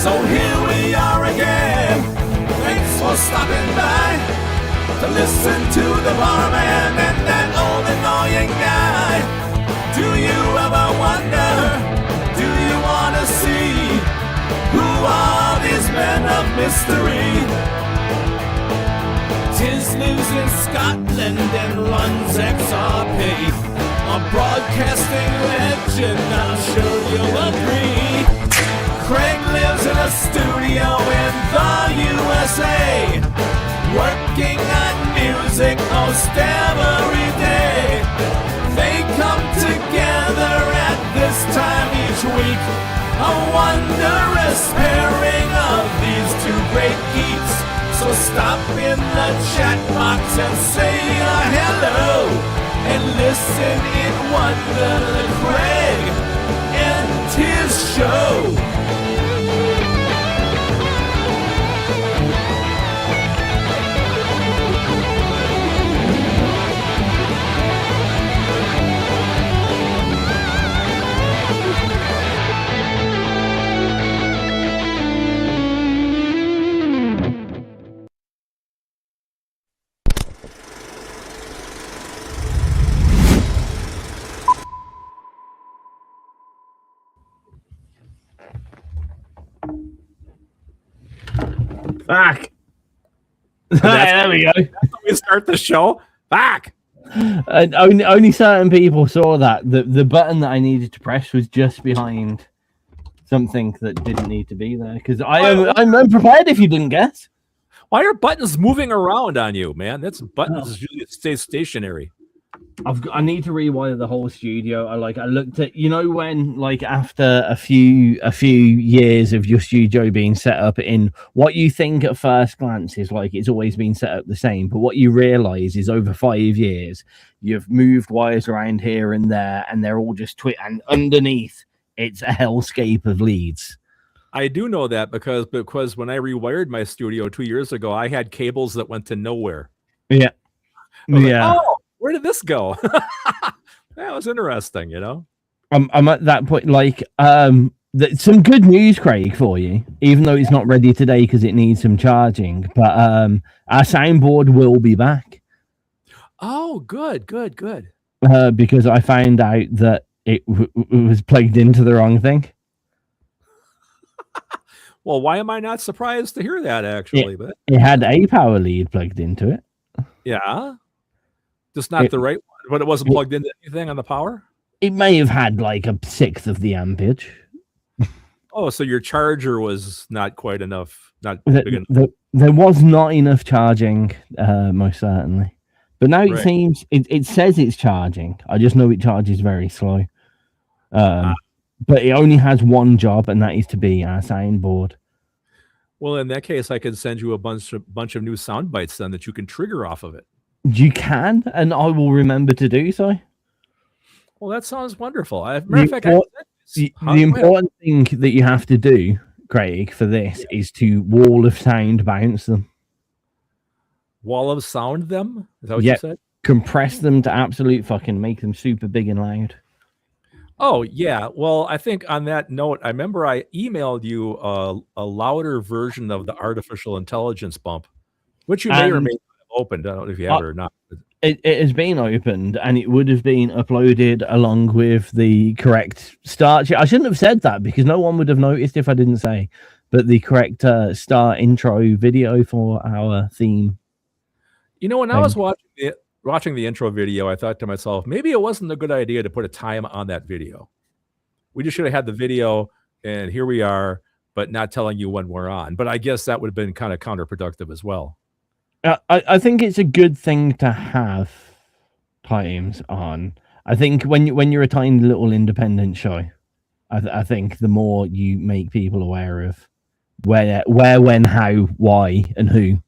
So here we are again. Thanks for stopping by to listen to the barman and that old annoying guy. Do you ever wonder, do you want to see who are these men of mystery? TIZZ lives in Scotland and runs XRP, a broadcasting legend, I'm sure you'll agree. Craig lives in a studio in the USA, working on music most every day. They come together at this time each week, a wondrous pairing of these two great geeks. So stop in the chat box and say hello, and listen in wonder to Craig and TIZZ show. Back. There we go. That's how we start the show. Back. Only certain people saw that. The button that I needed to press was just behind something that didn't need to be there. Because I'm unprepared if you didn't guess. Why are buttons moving around on you, man? That's buttons usually stay stationary. I need to rewire the whole studio. I looked at, when after a few years of your studio being set up in what you think at first glance is it's always been set up the same, but what you realize is over 5 years you've moved wires around here and there, and they're all just and underneath it's a hellscape of leads. I do know that because when I rewired my studio 2 years ago, I had cables that went to nowhere. Yeah. Where did this go? That was interesting, I'm at that point, some good news, Craig, for you, even though it's not ready today because it needs some charging, but our soundboard will be back. Oh, good. Because I found out that it was plugged into the wrong thing. Well, why am I not surprised to hear that, actually? It had a power lead plugged into it. Yeah. Just not the right one, but it wasn't plugged into anything on the power? It may have had a sixth of the ampage. Oh, so your charger was not quite enough, not big enough. There was not enough charging, most certainly. But now it seems, it says it's charging. I just know it charges very slow. But it only has one job, and that is to be our soundboard. Well, in that case, I could send you a bunch of new sound bites then that you can trigger off of it. You can, and I will remember to do so. Well, that sounds wonderful. The important thing that you have to do, Craig, for this is to wall of sound bounce them. Wall of sound them? Is that what you said? Compress them to absolute fucking make them super big and loud. Oh, yeah. Well, I think on that note, I remember I emailed you a louder version of the artificial intelligence bump, which you may or may not have opened. I don't know if you have it or not. It has been opened, and it would have been uploaded along with the correct start. I shouldn't have said that because no one would have noticed if I didn't say, but the correct start intro video for our theme. When I was watching the intro video, I thought to myself, maybe it wasn't a good idea to put a time on that video. We just should have had the video, and here we are, but not telling you when we're on. But I guess that would have been kind of counterproductive as well. I think it's a good thing to have times on. I think when you're a tiny little independent show, I think the more you make people aware of where, when, how, why, and who.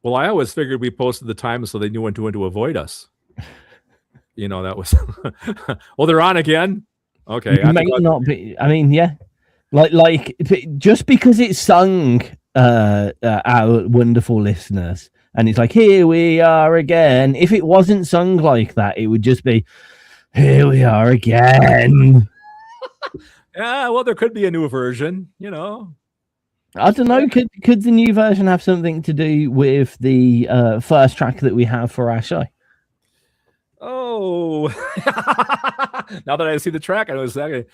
Well, I always figured we posted the time so they knew when to avoid us. That was... Well, they're on again? Okay. It may not be... I mean, yeah. Like just because it's sung... our wonderful listeners, and it's here we are again. If it wasn't sung like that, it would just be here we are again. Yeah, well, there could be a new version, you know. I don't know. Could the new version have something to do with the first track that we have for our show? Oh, now that I see the track, I know exactly.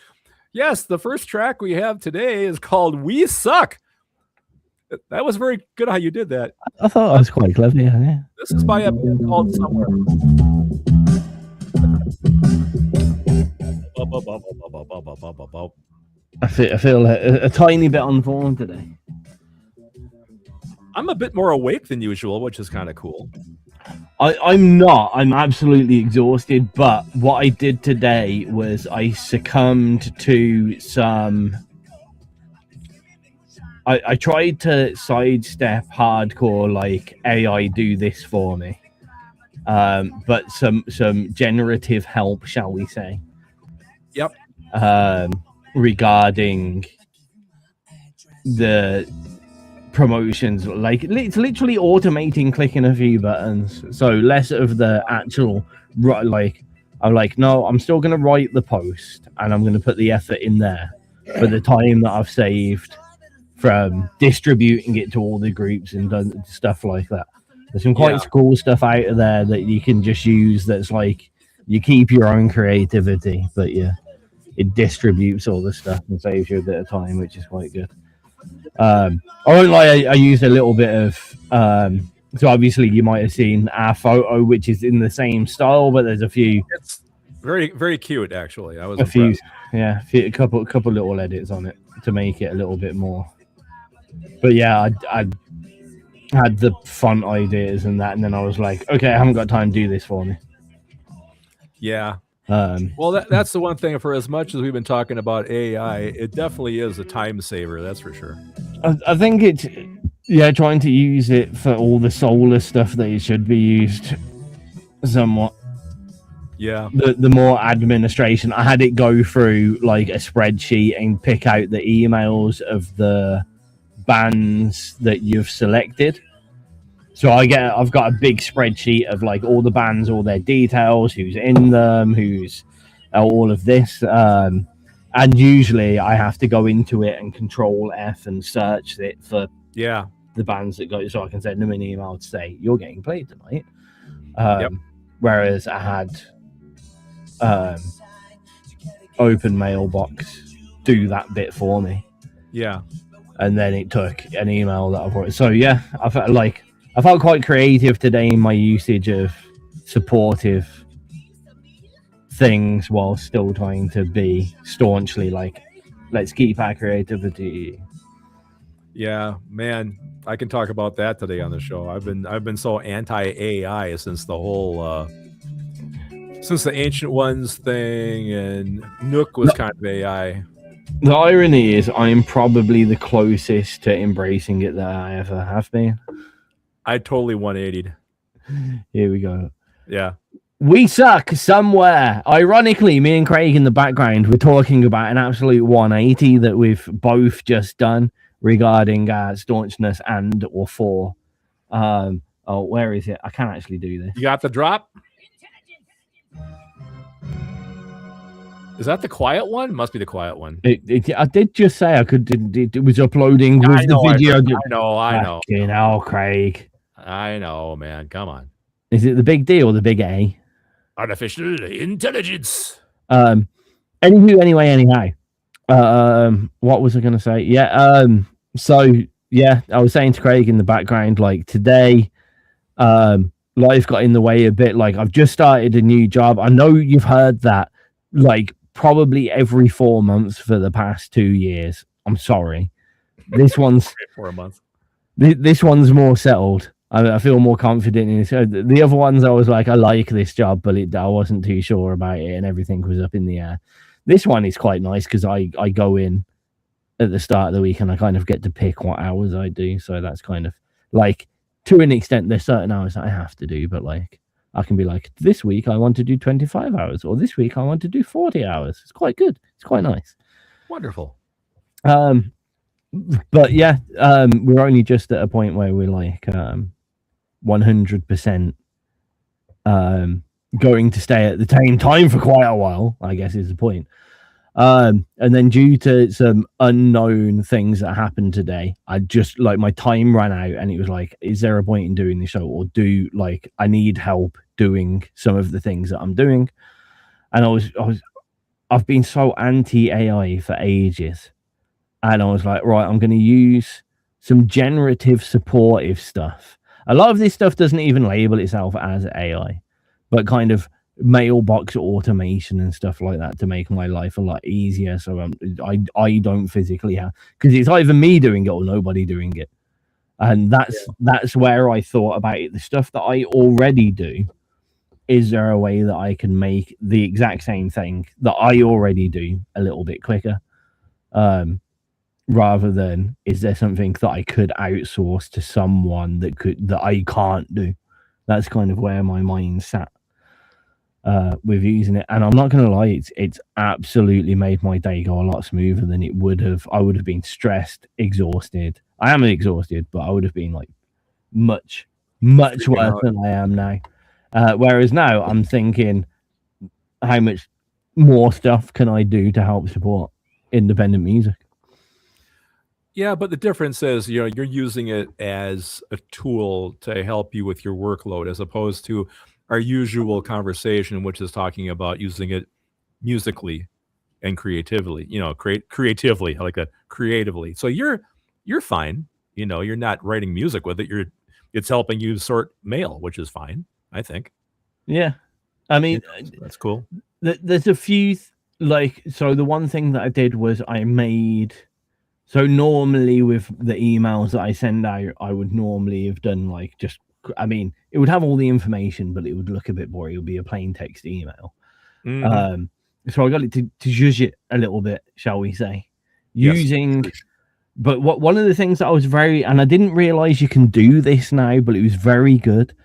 Yes, the first track we have today is called "We Suck." That was very good how you did that. I thought I was quite clever. Yeah. This is by a band called Somewhere. I feel a tiny bit on form today. I'm a bit more awake than usual, which is kind of cool. I'm not. I'm absolutely exhausted. But what I did today was I succumbed to some. I tried to sidestep hardcore, like AI do this for me, but some generative help, shall we say? Yep. Regarding the promotions, like it's literally automating clicking a few buttons, so less of the actual like. I'm like, no, I'm still gonna write the post and I'm gonna put the effort in there, but the time that I've saved from distributing it to all the groups and done stuff like that. There's some quite cool stuff out of there that you can just use. That's like you keep your own creativity, but yeah, it distributes all the stuff and saves you a bit of time, which is quite good. I won't lie, I used a little bit of so obviously you might have seen our photo, which is in the same style, but there's a few. It's very, very cute, actually. I was a few, yeah, a couple little edits on it to make it a little bit more. But yeah, I had the font ideas and that, and then I was like, okay, I haven't got time to do this for me. Yeah. Well, that's the one thing. For as much as we've been talking about AI, it definitely is a time saver. That's for sure. I think it's trying to use it for all the soulless stuff that it should be used somewhat. Yeah. The more administration, I had it go through like a spreadsheet and pick out the emails of the bands that you've selected. So I've got a big spreadsheet of like all the bands, all their details, who's in them, who's all of this. And usually I have to go into it and Control F and search it for the bands that go, so I can send them an email to say you're getting played tonight. Whereas I had Open Mailbox do that bit for me. Yeah. And then it took an email that I've wrote. So yeah, I felt quite creative today in my usage of supportive things while still trying to be staunchly like, let's keep our creativity. Yeah, man, I can talk about that today on the show. I've been so anti-AI since the whole since the Ancient Ones thing, and Nook was kind of AI. The irony is I'm probably the closest to embracing it that I ever have been. I totally 180'd. Here we go. Yeah. We suck somewhere. Ironically, me and Craig in the background, we're talking about an absolute 180 that we've both just done regarding staunchness and or for. Where is it? I can't actually do this. You got the drop? Is that the quiet one? Must be the quiet one. I did just say I could. It was uploading with the video. I know. You know, Craig. I know, man. Come on. Is it the big D or the big A? Artificial intelligence. Anyhow. What was I going to say? Yeah. So yeah, I was saying to Craig in the background, like today, life got in the way a bit. Like I've just started a new job. I know you've heard that, like probably every 4 months for the past 2 years. I'm sorry. This one's 4 months. This one's more settled. I feel more confident in it. The other ones, I was like, I like this job, but I wasn't too sure about it, and everything was up in the air. This one is quite nice because I go in at the start of the week and I kind of get to pick what hours I do. So that's kind of like, to an extent, there's certain hours I have to do, but like I can be like, this week I want to do 25 hours, or this week I want to do 40 hours. It's quite good. It's quite nice. Wonderful. But yeah, we're only just at a point where we're like 100% going to stay at the same time for quite a while, I guess is the point. And then due to some unknown things that happened today, I just like my time ran out, and it was like, is there a point in doing the show, or I need help doing some of the things that I'm doing? And I've been so anti AI for ages, and I was like, right, I'm going to use some generative supportive stuff. A lot of this stuff doesn't even label itself as AI, but kind of mailbox automation and stuff like that to make my life a lot easier. So I don't physically have, because it's either me doing it or nobody doing it. And that's where I thought about it. The stuff that I already do, is there a way that I can make the exact same thing that I already do a little bit quicker? Rather than, is there something that I could outsource to someone that I can't do? That's kind of where my mind sat with using it. And I'm not going to lie, it's absolutely made my day go a lot smoother than it would have. I would have been stressed, exhausted. I am exhausted, but I would have been like much worse than I am now. Whereas now I'm thinking, how much more stuff can I do to help support independent music? Yeah, but the difference is, you're using it as a tool to help you with your workload, as opposed to our usual conversation, which is talking about using it musically and creatively. Creatively, I like that, creatively. So you're fine. You're not writing music with it. It's helping you sort mail, which is fine, I think. Yeah, I mean, that's cool. There's a few so the one thing that I did was I made. So normally with the emails that I send out, I would normally have done it would have all the information, but it would look a bit boring. It would be a plain text email. Mm-hmm. So I got it to zhuzh it a little bit, shall we say, using. But one of the things that I was and I didn't realize you can do this now, but it was very good.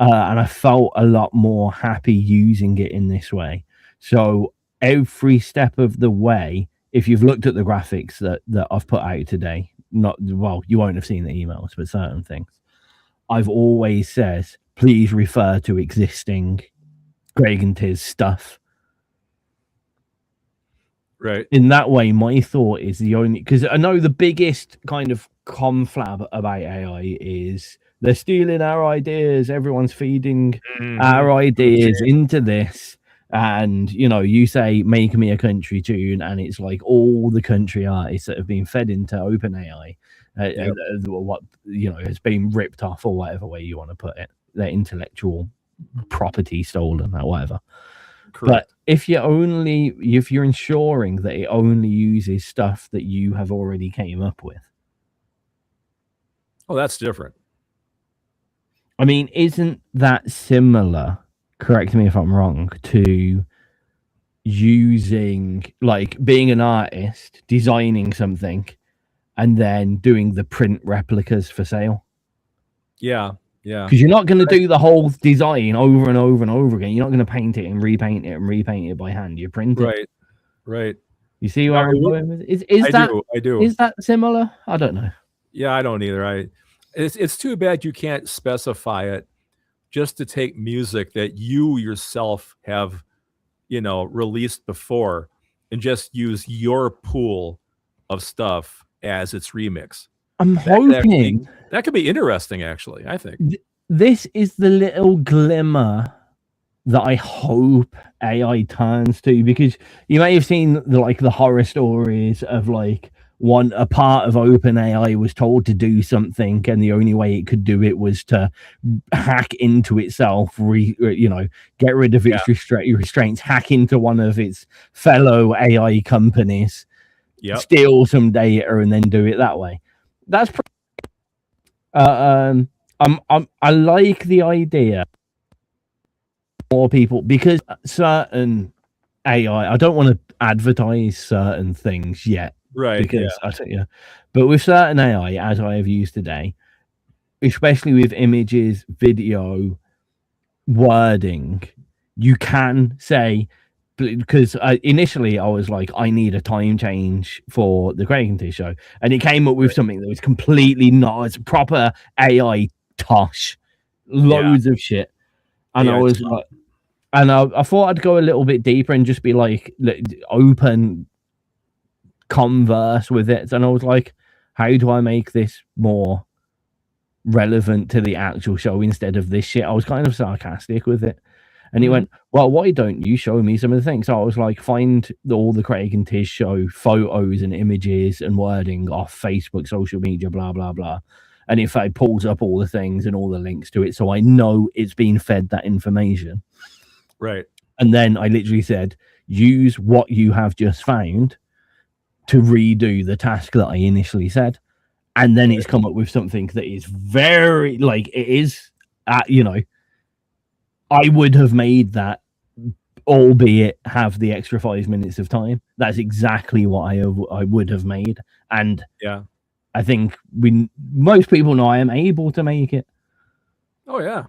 And I felt a lot more happy using it in this way. So every step of the way, if you've looked at the graphics that I've put out today, you won't have seen the emails, but certain things, I've always said, please refer to existing Greg and TIZZ stuff. Right. In that way, my thought is because I know the biggest kind of conflab about AI is they're stealing our ideas. Everyone's feeding our ideas into this. And you say make me a country tune, and it's like all the country artists that have been fed into OpenAI, what has been ripped off, or whatever way you want to put it, their intellectual property stolen or whatever. Correct. But if you're ensuring that it only uses stuff that you have already came up with, that's different. I mean, isn't that similar? Correct me if I'm wrong, to using being an artist, designing something, and then doing the print replicas for sale. Yeah. Because you're not going to do the whole design over and over and over again. You're not going to paint it and repaint it by hand. You print it. Right. You see where I'm going with it? I do. Is that similar? I don't know. Yeah, I don't either. It's too bad you can't specify it, just to take music that you yourself have, released before, and just use your pool of stuff as its remix. I'm hoping that could be interesting, actually, I think. This is the little glimmer that I hope AI turns to, because you may have seen the horror stories of a part of OpenAI was told to do something, and the only way it could do it was to hack into itself, get rid of its restraints, hack into one of its fellow AI companies, steal some data, and then do it that way. That's I like the idea. More people, because certain AI, I don't want to advertise certain things yet. Right. Because but with certain AI, as I have used today, especially with images, video, wording, you can say, because initially I was like, I need a time change for the Greg and TIZZ show, and it came up with something that was completely not as proper AI tosh, loads of shit, and I was like, and I thought I'd go a little bit deeper and just be like, open converse with it. And I was like, how do I make this more relevant to the actual show instead of this shit? I was kind of sarcastic with it. And he went, well, why don't you show me some of the things? So I was like, find all the Craig and Tiz show photos and images and wording off Facebook, social media, blah, blah, blah. And if I pulls up all the things and all the links to it, so I know it's been fed that information. Right. And then I literally said, use what you have just found to redo the task that I initially said. And then it's come up with something that is very, like, it is, you know, I would have made that, albeit have the extra 5 minutes of time. That's exactly what I would have made. And yeah, I think most people know I am able to make it. Oh yeah.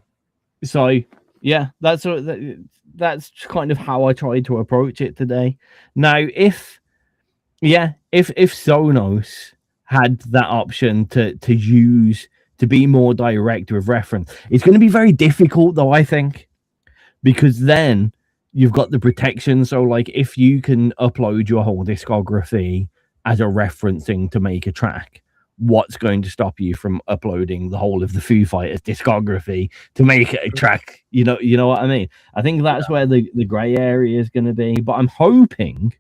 So yeah, that's kind of how I tried to approach it today. Now, if Sonos had that option to use to be more direct with reference, it's going to be very difficult though, I think. Because then you've got the protection. So, like, if you can upload your whole discography as a referencing to make a track, what's going to stop you from uploading the whole of the Foo Fighters discography to make it a track? You know what I mean? I think that's where the grey area is going to be. But I'm hoping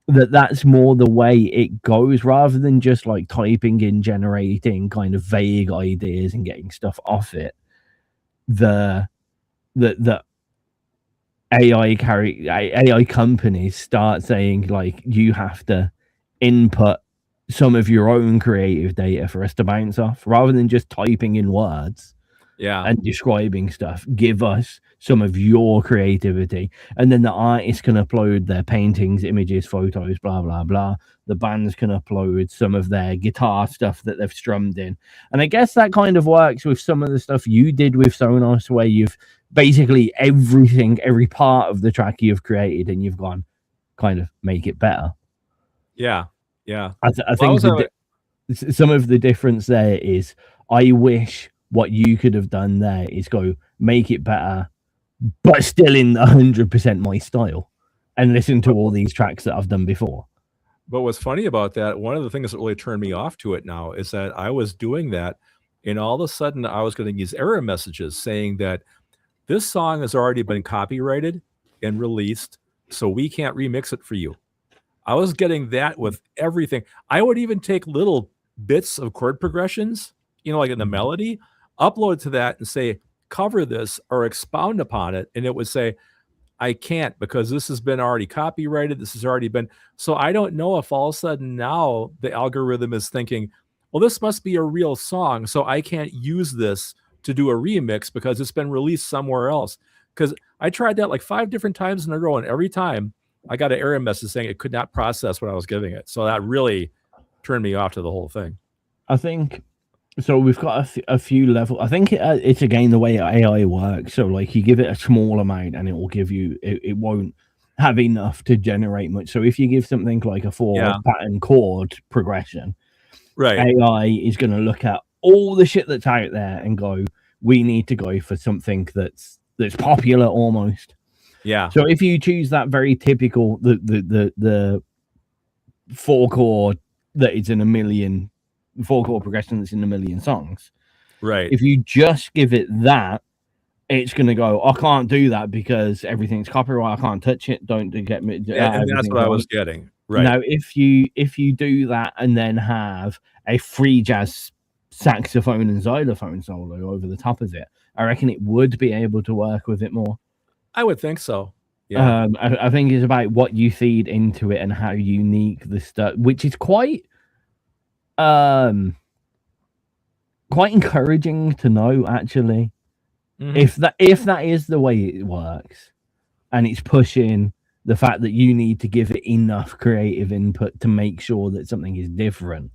that that's more the way it goes, rather than just like typing in, generating kind of vague ideas and getting stuff off it. The AI companies start saying, like, you have to input some of your own creative data for us to bounce off, rather than just typing in words and describing stuff. Give us some of your creativity, and then the artists can upload their paintings, images, photos, blah blah blah. The bands can upload some of their guitar stuff that they've strummed in, and I guess that kind of works with some of the stuff you did with Sonos, where you've basically every part of the track you've created and you've gone kind of make it better. Yeah. I think some of the difference there is, I wish what you could have done there is go make it better, but still in 100% my style, and listen to all these tracks that I've done before. But what's funny about that, one of the things that really turned me off to it now is that I was doing that, and all of a sudden I was getting these error messages saying that this song has already been copyrighted and released, so we can't remix it for you. I was getting that with everything. I would even take little bits of chord progressions, like in the melody, upload to that and say, cover this or expound upon it. And it would say, I can't, because this has been already copyrighted. This has already been. So I don't know if all of a sudden now the algorithm is thinking, well, this must be a real song, so I can't use this to do a remix because it's been released somewhere else. Because I tried that like 5 different times in a row, and every time I got an error message saying it could not process what I was giving it. So that really turned me off to the whole thing. I think so. We've got a few levels. I think it's again the way AI works. So like you give it a small amount and it will give you, it won't have enough to generate much. So if you give something like a 4-pattern chord progression, right, AI is going to look at all the shit that's out there and go, we need to go for something that's popular almost. Yeah. So if you choose that very typical, the 4-chord that is in a million, 4-chord progression that's in a million songs, right? If you just give it that, it's going to go, I can't do that because everything's copyright. I can't touch it. Don't get me. And that's what I was getting. Right. Now, if you do that and then have a free jazz saxophone and xylophone solo over the top of it, I reckon it would be able to work with it more. I would think so. Yeah. I think it's about what you feed into it and how unique the stuff, which is quite encouraging to know, actually. Mm-hmm. If that is the way it works, and it's pushing the fact that you need to give it enough creative input to make sure that something is different,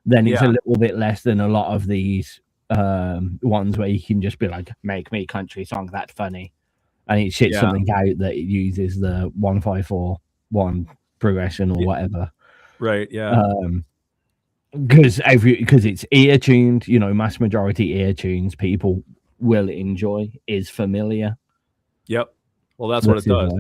then it's a little bit less than a lot of these ones where you can just be like, make me country song that's funny, and it shits something out that it uses the 1-5-4-1 progression or whatever. Right. Yeah. Because it's ear tuned, mass majority ear tunes people will enjoy, is familiar. Yep. Well, that's what it does.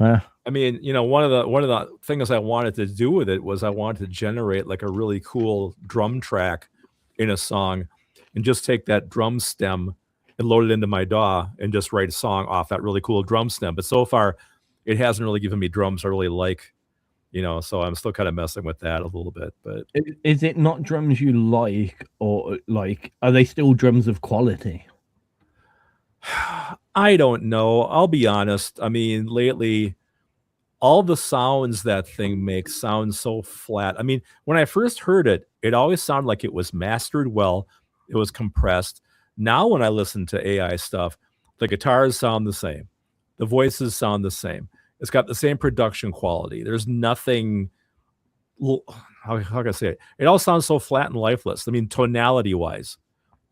I mean, one of the things I wanted to do with it was I wanted to generate like a really cool drum track in a song, and just take that drum stem and load it into my DAW and just write a song off that really cool drum stem. But so far, it hasn't really given me drums I really like, so I'm still kind of messing with that a little bit. But is it not drums you like, or like, are they still drums of quality? I don't know. I'll be honest. I mean, lately, all the sounds that thing makes sound so flat. I mean, when I first heard it, it always sounded like it was mastered well. It was compressed. Now, when I listen to AI stuff, the guitars sound the same. The voices sound the same. It's got the same production quality. There's nothing, how can I say it? It all sounds so flat and lifeless. I mean, tonality wise,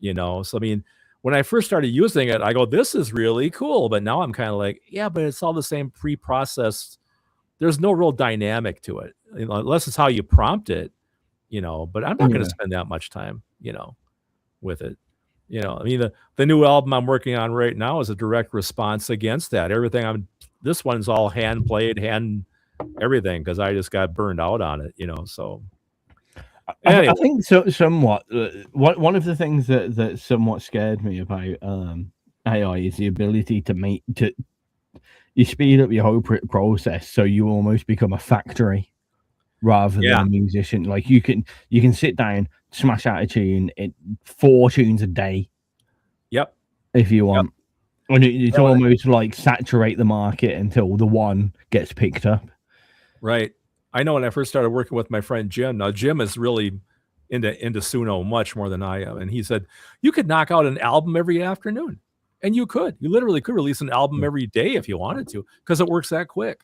So, I mean, when I first started using it, I go, this is really cool. But now I'm kind of like, yeah, but it's all the same pre-processed. There's no real dynamic to it, unless it's how you prompt it, but I'm not going to spend that much time, with it. I mean, the new album I'm working on right now is a direct response against that. This one's all hand played, hand everything, because I just got burned out on it, so. Anyway. I think somewhat. One of the things that somewhat scared me about AI is the ability to you speed up your whole process, so you almost become a factory rather than a musician. Like you can sit down, smash out a tune, 4 tunes a day. Yep. If you want. Yep. And it's almost like saturate the market until the one gets picked up. Right. I know when I first started working with my friend Jim. Now Jim is really into Suno much more than I am, and he said you could knock out an album every afternoon. And you literally could release an album every day if you wanted to, because it works that quick.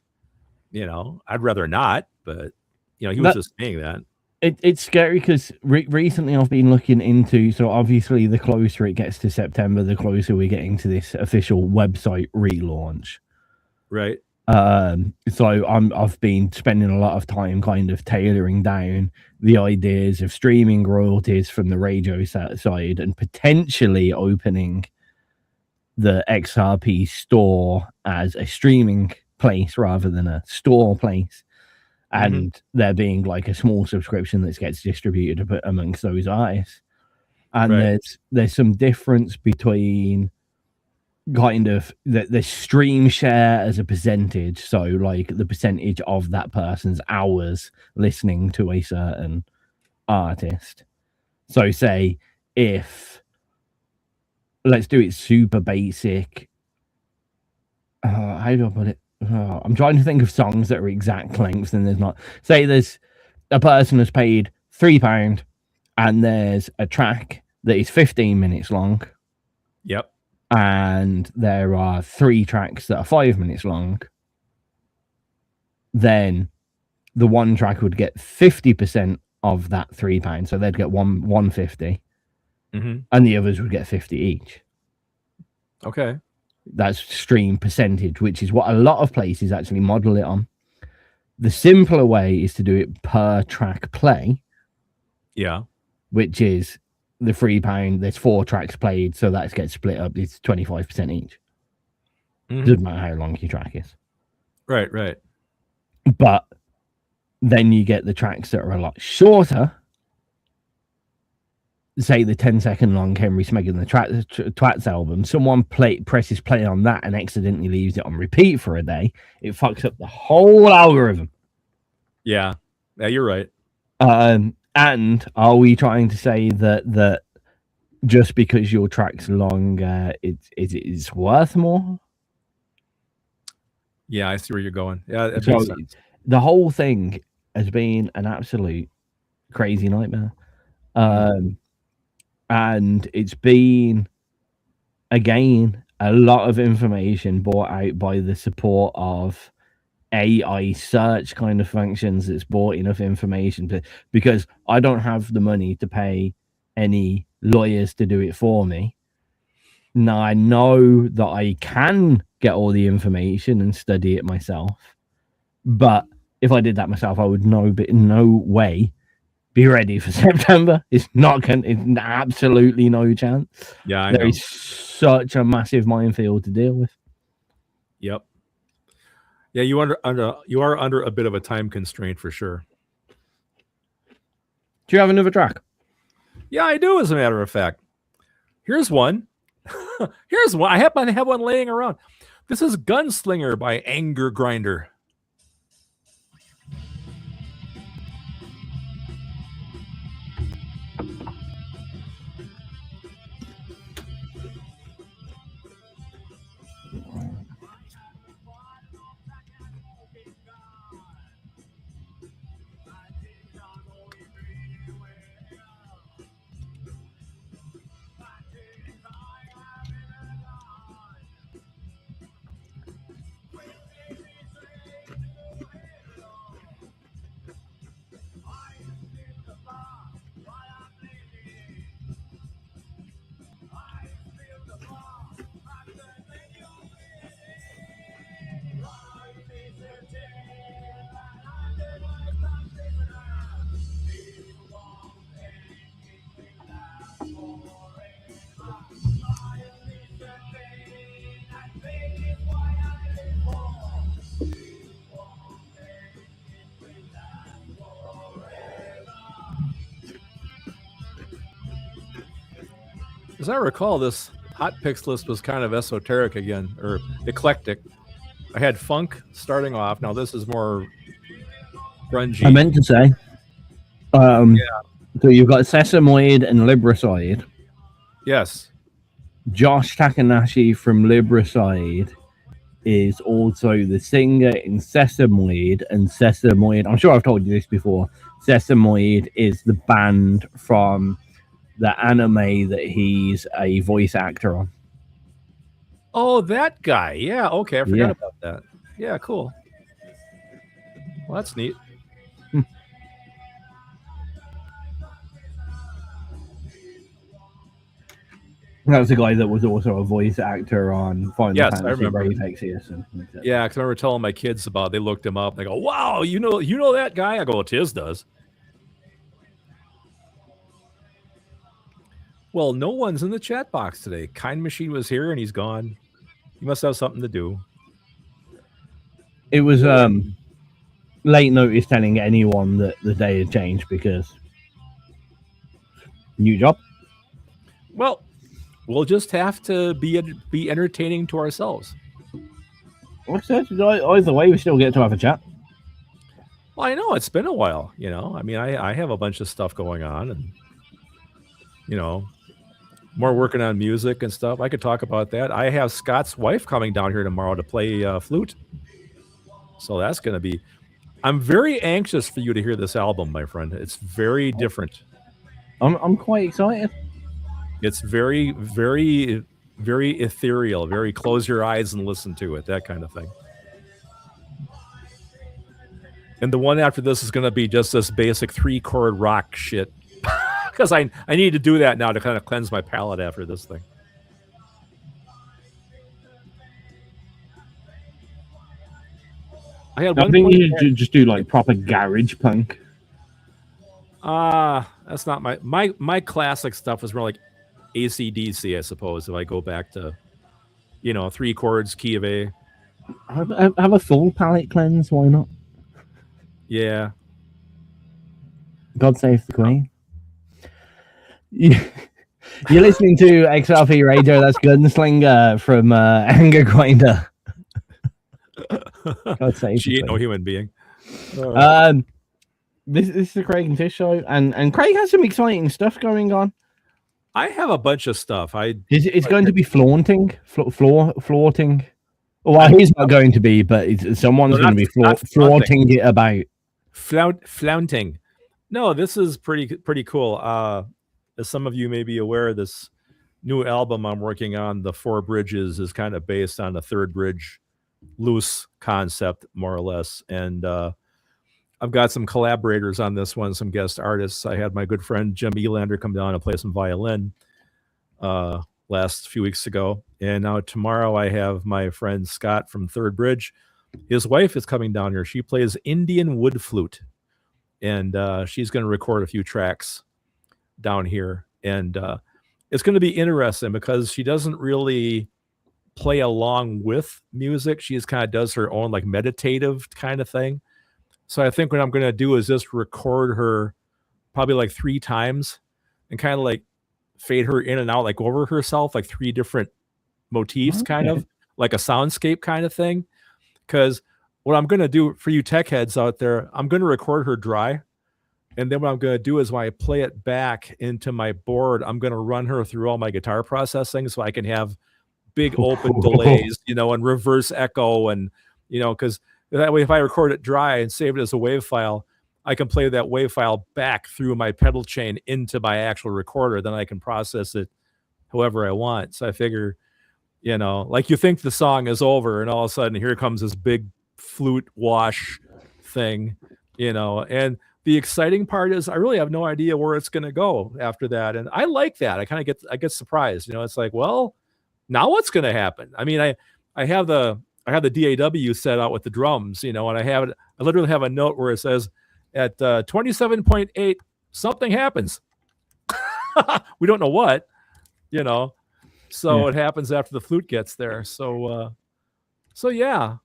I'd rather not, but he was just saying that. It's scary because recently I've been looking into, so obviously the closer it gets to September, the closer we're getting to this official website relaunch. Right. So I've been spending a lot of time kind of tailoring down the ideas of streaming royalties from the radio side and potentially opening the XRP store as a streaming place rather than a store place, and there being like a small subscription that gets distributed amongst those artists. And there's some difference between kind of the stream share as a percentage, so like the percentage of that person's hours listening to a certain artist. So say if, let's do it super basic. How do I put it? I'm trying to think of songs that are exact lengths, and there's not. Say there's a person has paid £3, and there's a track that is 15 minutes long. Yep. And there are 3 tracks that are 5 minutes long. Then the one track would get 50% of that £3, so they'd get 150. And the others would get 50 each. Okay. That's stream percentage, which is what a lot of places actually model it on. The simpler way is to do it per track play. Yeah. Which is the £3, there's 4 tracks played, so that gets split up. It's 25% each. Doesn't matter how long your track is. Right. But then you get the tracks that are a lot shorter. Say the 10-second long Henry Smeggin the Twats album, someone presses play on that and accidentally leaves it on repeat for a day, it fucks up the whole algorithm. Yeah, you're right. And are we trying to say that just because your track's long, it's worth more? Yeah, I see where you're going. Yeah, that so makes sense. The whole thing has been an absolute crazy nightmare. And it's been, again, a lot of information brought out by the support of AI search kind of functions that's brought enough information because I don't have the money to pay any lawyers to do it for me. Now I know that I can get all the information and study it myself, but if I did that myself, I would no way be ready for September. It's absolutely no chance. Yeah, there is such a massive minefield to deal with. Yep. Yeah, you are under a bit of a time constraint for sure. Do you have another track? Yeah, I do, as a matter of fact. Here's one. Here's one. I happen to have one laying around. This is Gunslinger by Angergrinder. As I recall, this hot picks list was kind of esoteric again, or eclectic. I had funk starting off. Now this is more grungy. I meant to say, so you've got Sesamoid and Libricide. Yes. Josh Takanashi from Libricide is also the singer in Sesamoid, and Sesamoid, I'm sure I've told you this before, Sesamoid is the band from the anime that he's a voice actor on. Oh, that guy. Yeah, okay. I forgot about that. Yeah, cool. Well, that's neat. That was the guy that was also a voice actor on Final Fantasy Brave Exvius. Yeah, because I remember telling my kids about it. They looked him up. They go, wow, you know that guy? I go, TIZZ does. Well, no one's in the chat box today. Kind Machine was here and he's gone. He must have something to do. It was late notice telling anyone that the day had changed because new job. Well, we'll just have to be entertaining to ourselves. Either way, we still get to have a chat. Well, I know it's been a while. You know, I mean, I have a bunch of stuff going on, and you know, more working on music and stuff. I could talk about that. I have Scott's wife coming down here tomorrow to play flute, so that's going to be. I'm very anxious for you to hear this album, my friend. It's very different. I'm quite excited. It's very, very, very ethereal. Very close your eyes and listen to it. That kind of thing. And the one after this is going to be just this basic 3-chord rock shit. Because I need to do that now to kind of cleanse my palate after this thing. I think you should just do like proper garage punk. That's not my classic stuff was more like AC/DC, I suppose. If I go back to, 3 chords, key of A. Have a full palate cleanse. Why not? Yeah. God save the Queen. You're listening to XRPRadio. That's Gunslinger from Angergrinder. God save she ain't no human being. This is the Craig and Fish show, and Craig has some exciting stuff going on. I have a bunch of stuff. It's going to be flaunting. Well, he's not going to be, but someone's going to be flaunting it about. Flaunting. No, this is pretty cool. As some of you may be aware, this new album I'm working on, The Four Bridges, is kind of based on the third bridge loose concept, more or less. And I've got some collaborators on this one, some guest artists. I had my good friend Jim Elander come down and play some violin last few weeks ago. And now tomorrow I have my friend Scott from Third Bridge. His wife is coming down here. She plays Indian wood flute. And she's going to record a few tracks down here. And it's going to be interesting because she doesn't really play along with music. She just kind of does her own like meditative kind of thing. So I think what I'm going to do is just record her probably like 3 times and kind of like fade her in and out, like over herself, like 3 different motifs, kind of like a soundscape kind of thing. Because what I'm going to do for you tech heads out there, I'm going to record her dry. And then what I'm going to do is when I play it back into my board, I'm going to run her through all my guitar processing so I can have big open delays, and reverse echo. And, because that way, if I record it dry and save it as a WAV file, I can play that WAV file back through my pedal chain into my actual recorder. Then I can process it however I want. So I figure, like you think the song is over and all of a sudden here comes this big flute wash thing, and the exciting part is I really have no idea where it's going to go after that. And I like that. I get surprised, it's like, well, now what's going to happen? I mean, I have the DAW set out with the drums, and I literally have a note where it says at 27.8, something happens. We don't know what, so it happens after the flute gets there. So yeah.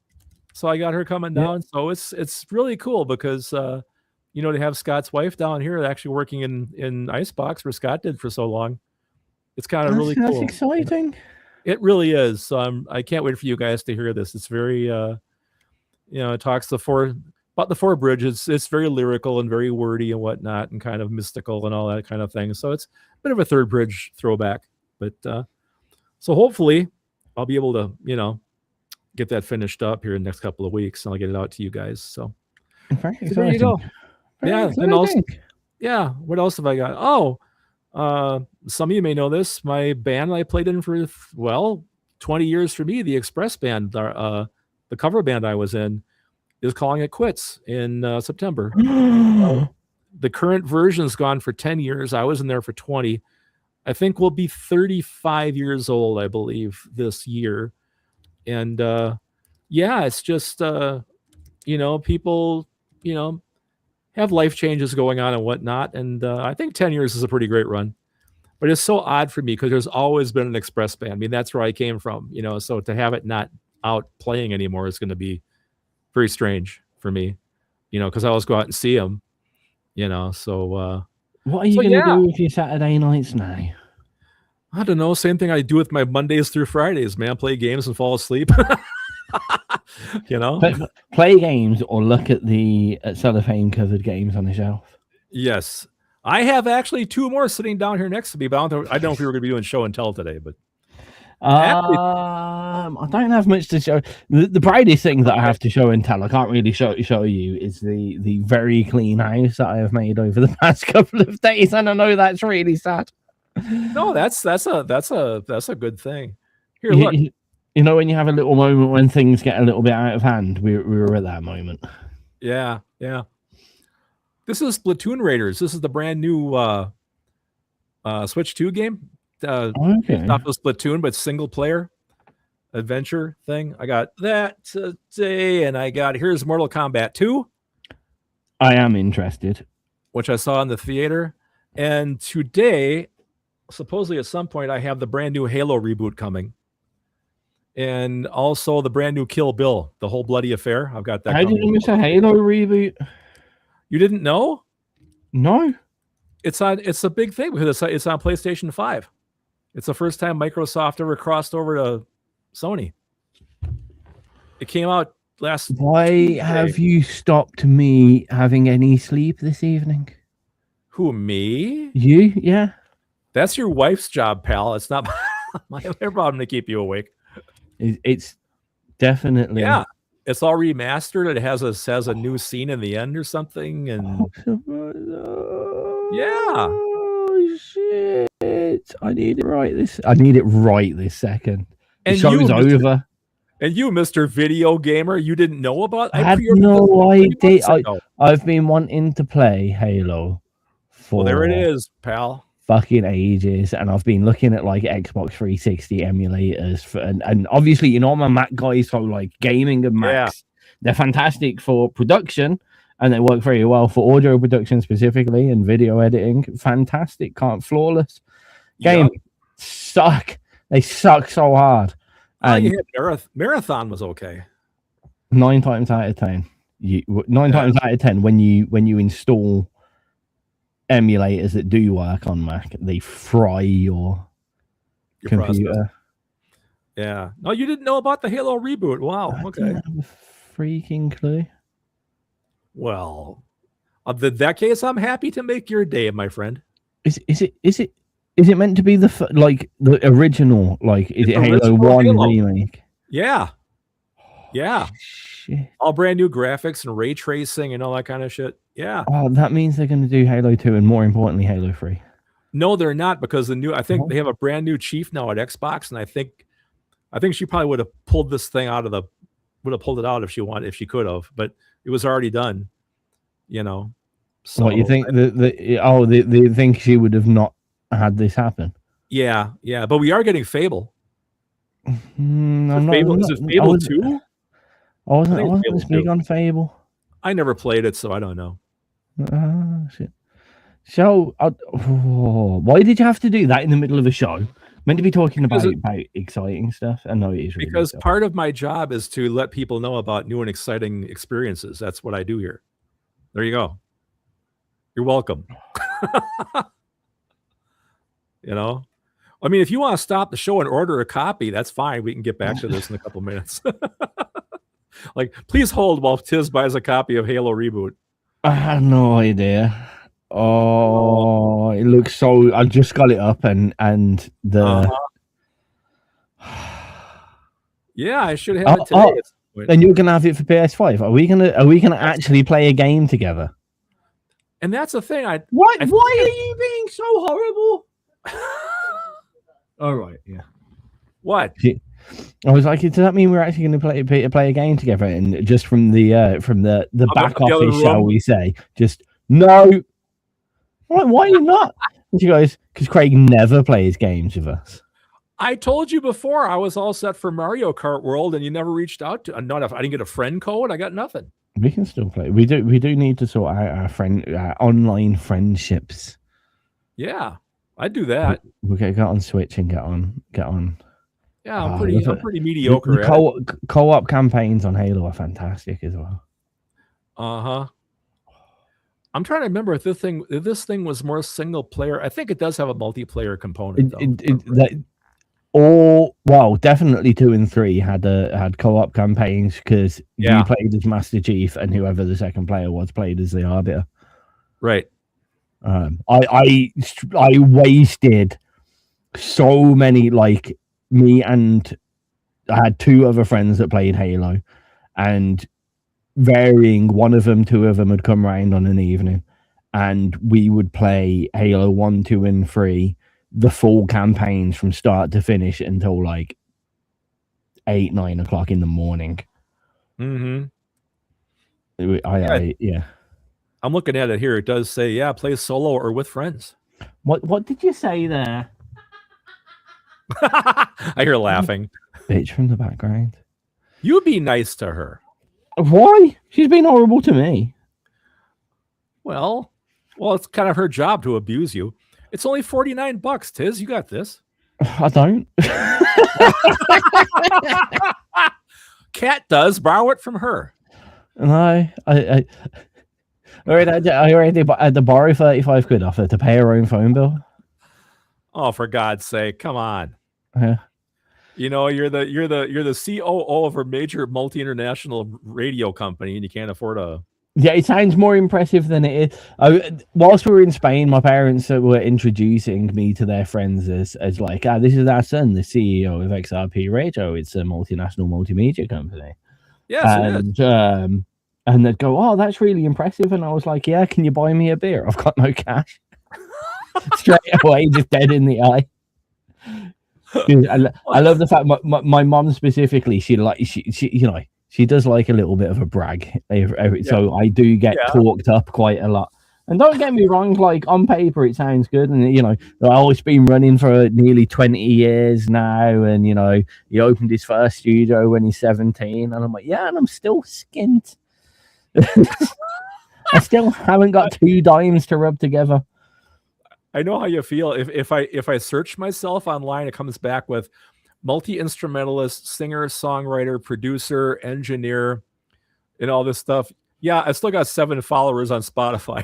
So I got her coming down. So it's really cool because, to have Scott's wife down here actually working in Icebox where Scott did for so long. It's kind of really cool. That's exciting. It really is. So I can't wait for you guys to hear this. It's very, it talks about the 4 bridges. It's very lyrical and very wordy and whatnot and kind of mystical and all that kind of thing. So it's a bit of a 3rd bridge throwback. But so hopefully I'll be able to, get that finished up here in the next couple of weeks and I'll get it out to you guys. So there you go. And also, what else have I got? Some of you may know this. My band I played in for 20 years for me, the Express Band, the cover band I was in, is calling it quits in September. The current version's gone for 10 years. I was in there for 20. I think we'll be 35 years old, I believe, this year. And it's just people have life changes going on and whatnot, and I think 10 years is a pretty great run. But it's so odd for me because there's always been an Express Band. I mean, that's where I came from, so to have it not out playing anymore is going to be very strange for me, because I always go out and see them, so what are you going to do with your Saturday nights now? I don't know. Same thing I do with my Mondays through Fridays, man. Play games and fall asleep. Play games or look at the cellophane covered games on the shelf. Yes. I have actually 2 more sitting down here next to me, but I don't know if we were going to be doing show and tell today, but I don't have much to show. The brightest thing that I have to show and tell, I can't really show you, is the very clean house that I have made over the past couple of days, and I know that's really sad. No, that's a good thing. Here, look. When you have a little moment when things get a little bit out of hand, we were at that moment. Yeah. This is Splatoon Raiders. This is the brand new Switch 2 game. Not the Splatoon, but single player adventure thing. I got that today, and here's Mortal Kombat 2. I am interested. Which I saw in the theater. And today, supposedly at some point, I have the brand new Halo reboot coming. And also the brand new Kill Bill, the whole bloody affair. I've got that. How did you miss a Halo reboot? You didn't know? No. It's a big thing because it's on PlayStation 5. It's the first time Microsoft ever crossed over to Sony. It came out last. Why have you stopped me having any sleep this evening? Who, me? You? Yeah. That's your wife's job, pal. It's not my problem to keep you awake. It's definitely. Yeah. It's all remastered. It has a new scene in the end or something. And yeah. Oh shit. I need it right this second. The show's over. And you, Mr. Video Gamer, you didn't know about? I had no idea. I've been wanting to play Halo for there it is, pal. Fucking ages, and I've been looking at like Xbox 360 emulators and obviously I'm a Mac guy, so like gaming and Macs, they're fantastic for production and they work very well for audio production specifically and video editing. Fantastic, flawless game. They suck so hard. And you had Marathon was okay. 9 times out of 10, times out of 10, when you install emulators that do work on Mac, they fry your computer. Process. Yeah. No, you didn't know about the Halo reboot. Wow. Okay. I didn't have a freaking clue. Well, in that case, I'm happy to make your day, my friend. Is it meant to be the original? Like, is it Halo 1 remake? Yeah. Yeah. Shit. All brand new graphics and ray tracing and all that kind of shit. Yeah. Oh, that means they're going to do Halo 2 and, more importantly, Halo 3. No, they're not, because I think they have a brand new chief now at Xbox, and I think she probably would have pulled this thing out if she could have, but it was already done. So what you think? They think she would have not had this happen. Yeah, but we are getting Fable. Is it Fable 2? I wasn't as big on Fable. I never played it, so I don't know. Shit. So, why did you have to do that in the middle of a show? Meant to be talking about exciting stuff. I know it is really because part of my job is to let people know about new and exciting experiences. That's what I do here. There you go. You're welcome. I mean, if you want to stop the show and order a copy, that's fine. We can get back to this in a couple minutes. Like, please hold while TIZZ buys a copy of Halo Reboot. I had no idea. Oh, it looks so. I just got it up and the. Yeah, I should have it today. And you're gonna have it for PS5. Are we gonna actually play a game together? And that's the thing. Why are you being so horrible? All right, yeah. What? I was like, does that mean we're actually going to play a game together? And just from the back office, shall we say, just no. Why are you not? And she goes, because Craig never plays games with us. I told you before I was all set for Mario Kart World, and you never reached out to. I didn't get a friend code. I got nothing. We can still play. We do need to sort out our online friendships. Yeah, I'd do that. We'll get on Switch and get on. Yeah, I'm pretty mediocre. The co-op campaigns on Halo are fantastic as well. I'm trying to remember if this thing was more single player. I think it does have a multiplayer component. Definitely 2 and 3 had co-op campaigns because you played as Master Chief and whoever the second player was played as the Arbiter. Right. I wasted so many, like, me and I had 2 other friends that played Halo, and varying, 2 of them would come round on an evening and we would play Halo 1, 2 and 3, the full campaigns from start to finish until like 8, 9 o'clock in the morning. Mm-hmm. Yeah. I'm looking at it here. It does say, play solo or with friends. What did you say there? I hear laughing. Bitch from the background. You be nice to her. Why? She's been horrible to me. Well, it's kind of her job to abuse you. It's only $49, TIZZ. You got this. I don't. Kat does. Borrow it from her. No, I already had to borrow 35 quid off her to pay her own phone bill. Oh, for God's sake! Come on. Yeah. You're the COO of a major multi-international radio company, and you can't afford a. Yeah, it sounds more impressive than it is. Whilst we were in Spain, my parents were introducing me to their friends as like, this is our son, the CEO of XRPRadio. It's a multinational multimedia company. Yes, it is. And they'd go, oh, that's really impressive. And I was like, yeah, can you buy me a beer? I've got no cash. Straight away, just dead in the eye. I love the fact my mom specifically, she does like a little bit of a brag. So I do get talked up quite a lot. And don't get me wrong, like on paper it sounds good, and I've been running for nearly 20 years now, and he opened his first studio when he's 17, and I'm like, yeah, and I'm still skint. I still haven't got 2 dimes to rub together. I know how you feel. If I search myself online, it comes back with multi-instrumentalist, singer, songwriter, producer, engineer, and all this stuff. Yeah, I still got 7 followers on Spotify.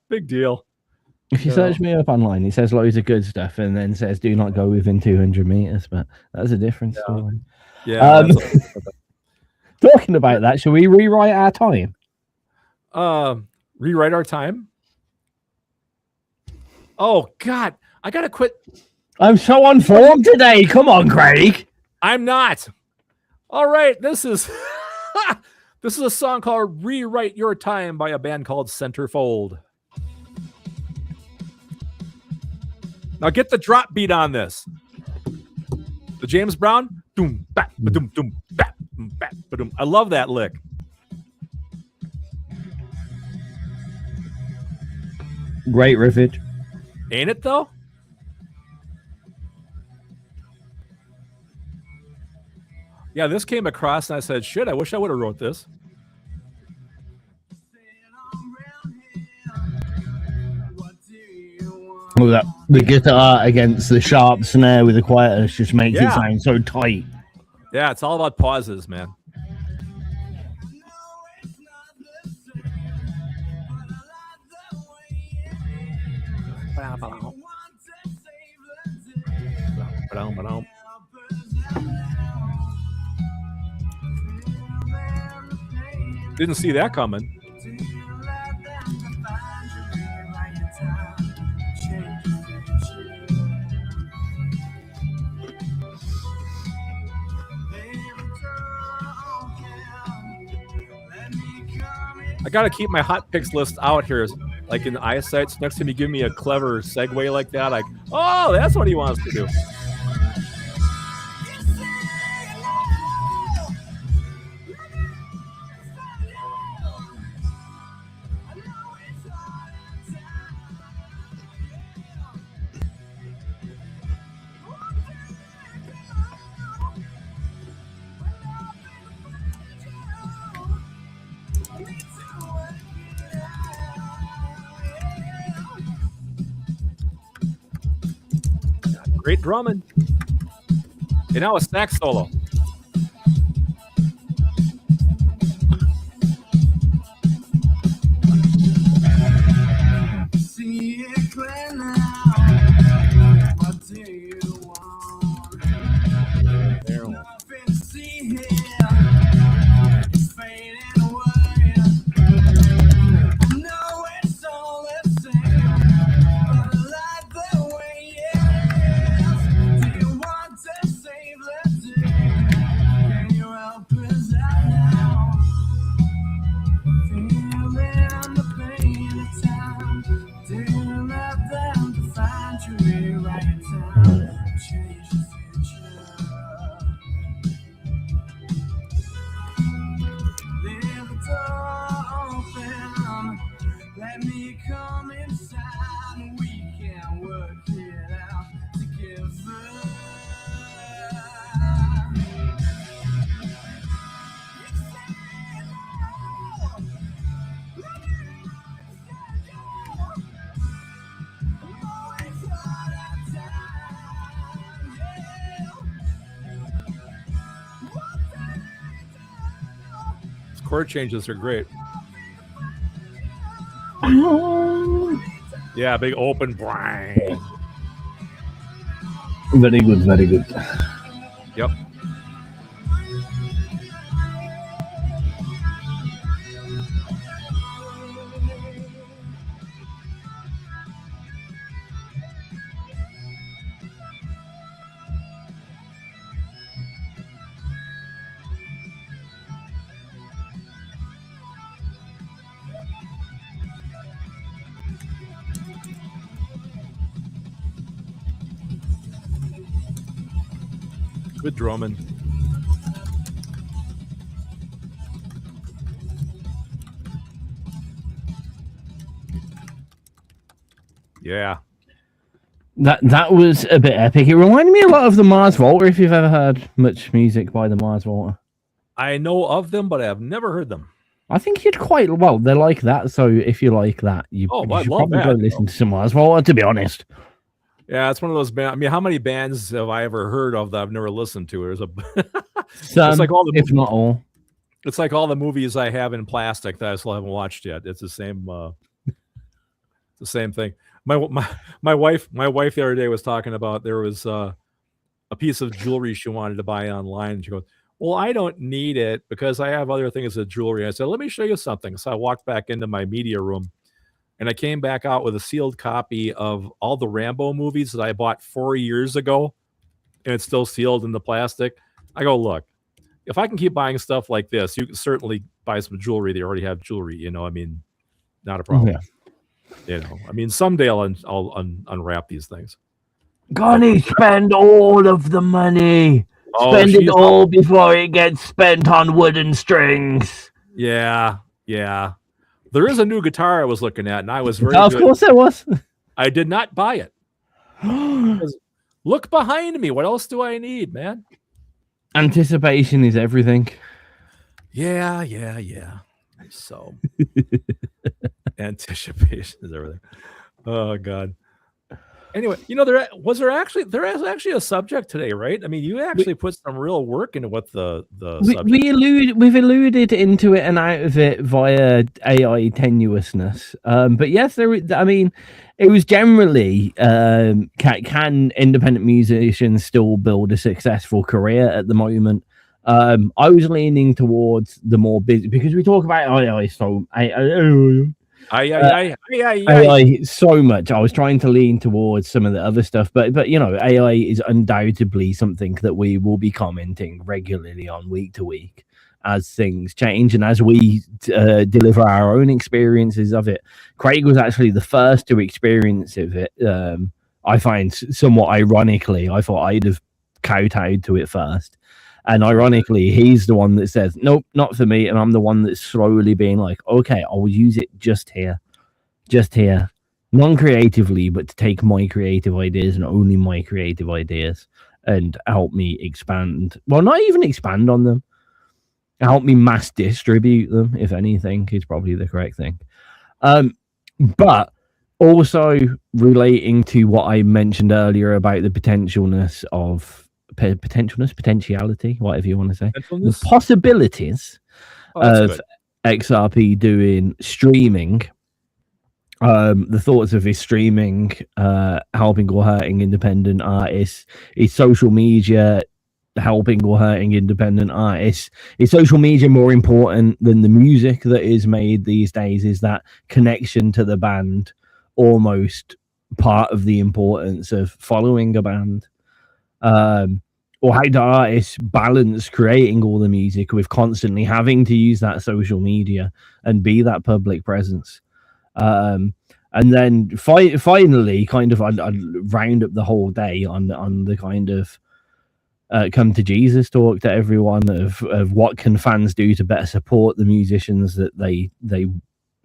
Big deal. If you search me up online, it says loads of good stuff and then says do not go within 200 meters, but that's a different story. Yeah. Talking about that, should we rewrite our time? Rewrite our time? Oh, God. I got to quit. I'm so unformed today. Come on, Craig. I'm not. All right. This is this is a song called Rewrite Your Time by a band called Centerfold. Now get the drop beat on this. The James Brown. Doom, bat, ba-doom, doom, bat, bat, ba-doom. I love that lick. Great riffage. Ain't it, though? Yeah, this came across and I said, shit, I wish I would have wrote this. Oh, the guitar against the sharp snare with the quietness just makes it sound so tight. Yeah, it's all about pauses, man. Didn't see that coming. I gotta keep my hot picks list out here, like in eyesight. So next time you give me a clever segue like that, like, oh, that's what he wants to do. Great drumming. And now a sax solo. See it clear now. What do you want? Nothing to see here. It's fading away. I know it's all the same, but I like the way it is. Do you want to save the day? Can you help us out now? Feeling the pain of time. Do you let them define you right time? Change the future. Leave the door open. Let me come inside. We can work it out together. Chord changes are great. Yeah, big open brain. Very good, very good. Yep. Good drumming. Yeah. That was a bit epic. It reminded me a lot of the Mars Volta, if you've ever heard much music by the Mars Volta. I know of them, but I have never heard them. I think you'd quite well. They're like that, so if you like that, you should probably go listen to some Mars Volta. To be honest, Yeah, it's one of those bands. I mean, how many bands have I ever heard of that I've never listened to? There's a Some, it's like all the if not all. It's like all the movies I have in plastic that I still haven't watched yet. It's the same thing. My wife the other day was talking about there was a piece of jewelry she wanted to buy online, and she goes, "Well, I don't need it because I have other things of jewelry." I said, "Let me show you something." So I walked back into my media room, and I came back out with a sealed copy of all the Rambo movies that I bought 4 years ago, and it's still sealed in the plastic. I go, "Look, if I can keep buying stuff like this, you can certainly buy some jewelry. They already have jewelry, you know. I mean, not a problem. Yeah. You know, I mean, someday I'll unwrap these things." Gonna spend all of the money. Spend it all before it gets spent on wooden strings. Yeah. There is a new guitar I was looking at, and I was very Of good. course there was. I did not buy it. Look behind me. What else do I need, man? Anticipation is everything. Yeah. So anticipation is everything. Oh God. Anyway, you know, there is actually a subject today, right? I mean, you actually put some real work into what the subject. We've alluded into it and out of it via AI tenuousness. But yes, I mean, it was generally can independent musicians still build a successful career at the moment? I was leaning towards the more busy, because we talk about AI so AI so much. I was trying to lean towards some of the other stuff, but you know, AI is undoubtedly something that we will be commenting regularly on week to week as things change and as we deliver our own experiences of it. Craig was actually the first to experience of it. I find somewhat ironically, I thought I'd have kowtowed to it first. And ironically, he's the one that says, nope, not for me. And I'm the one that's slowly being like, okay, I'll use it just here. Non-creatively, but to take my creative ideas and only my creative ideas and help me expand. Well, not even expand on them. Help me mass distribute them, if anything, is probably the correct thing. But also relating to what I mentioned earlier about the potentiality, whatever you want to say, the possibilities of XRP doing streaming, the thoughts of his streaming helping or hurting independent artists, his social media helping or hurting independent artists. Is social media more important than the music that is made these days? Is that connection to the band almost part of the importance of following a band? Or how do artists balance creating all the music with constantly having to use that social media and be that public presence? And then finally, kind of, I'd round up the whole day on the kind of come to Jesus talk to everyone of what can fans do to better support the musicians that they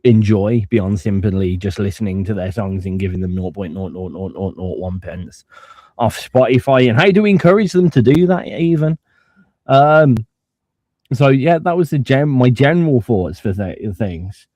enjoy beyond simply just listening to their songs and giving them 0.00001 pence off Spotify, and how do we encourage them to do that even? So yeah, that was my general thoughts for things.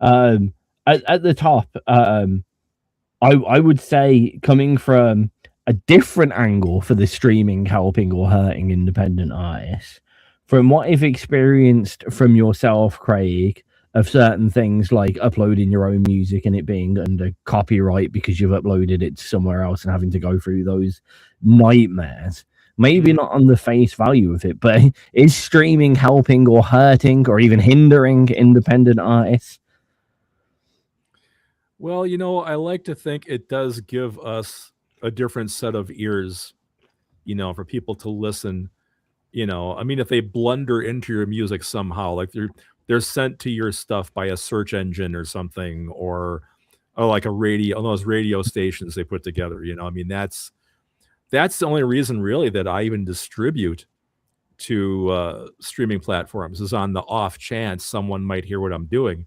At the top, I would say, coming from a different angle for the streaming helping or hurting independent artists, from what I've experienced from yourself, Craig, of certain things like uploading your own music and it being under copyright because you've uploaded it somewhere else and having to go through those nightmares. Maybe not on the face value of it, but is streaming helping or hurting or even hindering independent artists? Well, you know, I like to think it does give us a different set of ears, you know, for people to listen. You know, I mean, if they blunder into your music somehow, like they're sent to your stuff by a search engine or something, or like a radio, those radio stations they put together, you know, I mean, that's the only reason really that I even distribute to streaming platforms, is on the off chance someone might hear what I'm doing,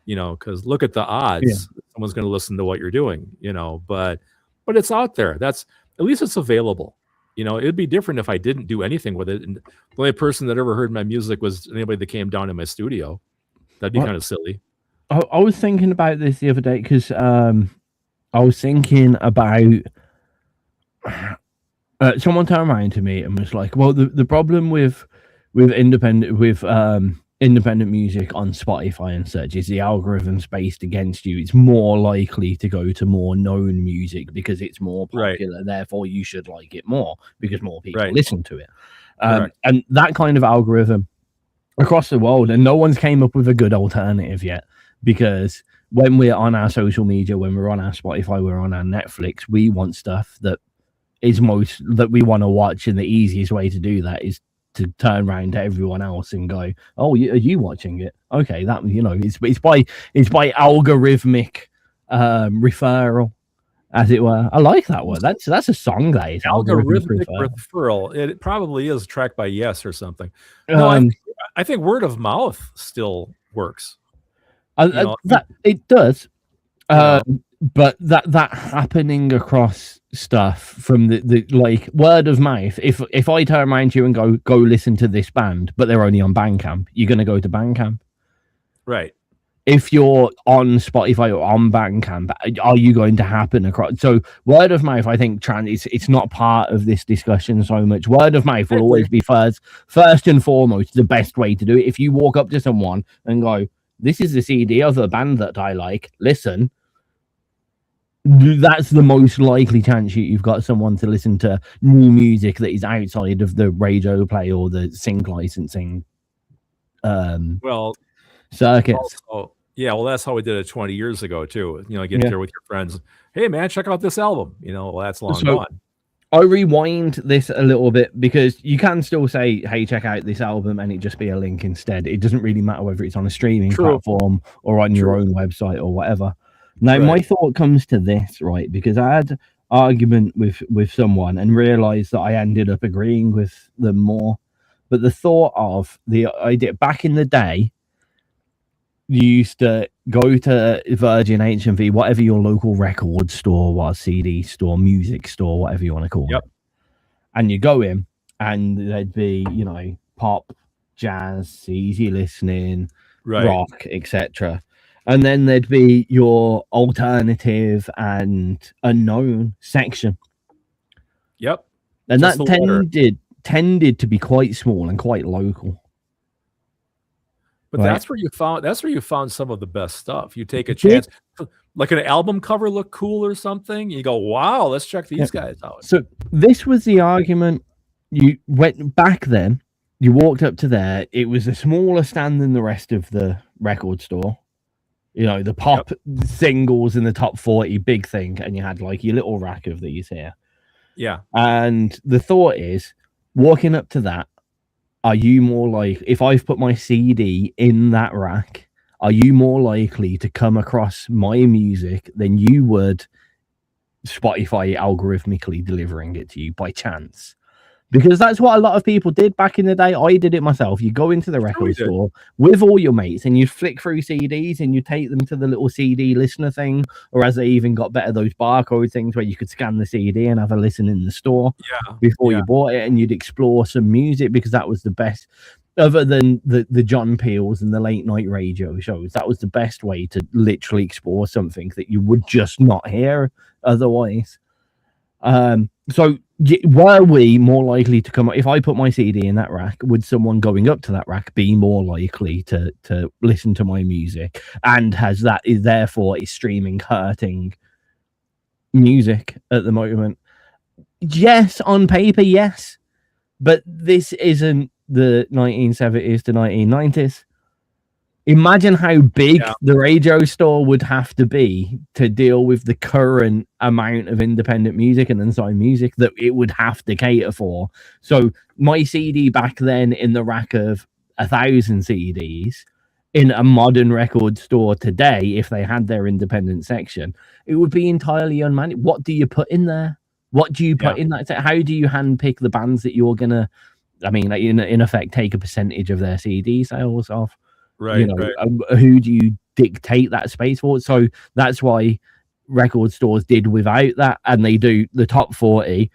you know, because look at the odds. Yeah. Someone's going to listen to what you're doing, you know, but it's out there. At least it's available. You know, it'd be different if I didn't do anything with it. And the only person that ever heard my music was anybody that came down in my studio. That'd be kind of silly. I was thinking about this the other day because I was thinking about someone turned around to me and was like, well, the problem with independent music on Spotify and such is the algorithm's based against you. It's more likely to go to more known music because it's more popular. Right. Therefore, you should like it more because more people listen to it. And that kind of algorithm across the world, and no one's came up with a good alternative yet, because when we're on our social media, when we're on our Spotify, we're on our Netflix, we want stuff that we want to watch, and the easiest way to do that is to turn around to everyone else and go, "Oh, are you watching it? Okay, that it's by algorithmic referral, as it were." I like that word. That's a song, that is algorithmic referral. It probably is tracked by Yes or something. No, I think word of mouth still works. That it does, but that happening across stuff from the like word of mouth. If I turn around to you and go listen to this band, but they're only on Bandcamp, you're going to go to Bandcamp, right? If you're on Spotify or on Bandcamp, are you going to happen across? So word of mouth, I think, it's not part of this discussion so much. Word of mouth will always be first and foremost the best way to do it. If you walk up to someone and go, "This is the CD of a band that I like, listen," that's the most likely chance you've got someone to listen to new music that is outside of the radio play or the sync licensing circuits. Well, that's how we did it 20 years ago too. Get there with your friends. Hey man, check out this album. That's long gone. I rewind this a little bit because you can still say, "Hey, check out this album," and it just be a link instead. It doesn't really matter whether it's on a streaming platform or on your own website or whatever. Now, my thought comes to this, right? Because I had argument with someone and realized that I ended up agreeing with them more. But the thought of the idea back in the day, you used to go to Virgin, HMV, whatever your local record store was, CD store, music store, whatever you want to call it. And you go in and there'd be, pop, jazz, easy listening, rock, etc. And then there'd be your alternative and unknown section. Yep. And just that tended to be quite small and quite local. But that's where you found some of the best stuff. You take a chance, like an album cover look cool or something. You go, "Wow, let's check these guys out." So this was the argument. You went back then. You walked up to there. It was a smaller stand than the rest of the record store. The pop singles in the top 40, big thing, and you had like your little rack of these here. Yeah. And the thought is, walking up to that, are you more like, if I've put my CD in that rack, are you more likely to come across my music than you would Spotify algorithmically delivering it to you by chance? Because that's what a lot of people did back in the day. I did it myself. You go into the record store with all your mates and you flick through CDs and you take them to the little CD listener thing, or as they even got better, those barcode things where you could scan the CD and have a listen in the store before you bought it, and you'd explore some music because that was the best. Other than the John Peels and the late night radio shows, that was the best way to literally explore something that you would just not hear otherwise. So were we more likely to come, if I put my CD in that rack, would someone going up to that rack be more likely to listen to my music? And therefore is streaming hurting music at the moment? Yes, on paper, yes. But this isn't the 1970s to 1990s. Imagine how big the radio store would have to be to deal with the current amount of independent music and unsigned music that it would have to cater for. So my CD back then in the rack of 1,000 CDs in a modern record store today, if they had their independent section, it would be entirely unmanaged. What do you put in there? What do you put in that? How do you handpick the bands that you're going to, in effect, take a percentage of their CD sales off? Right, who do you dictate that space for? So that's why record stores did without that, and they do the top 40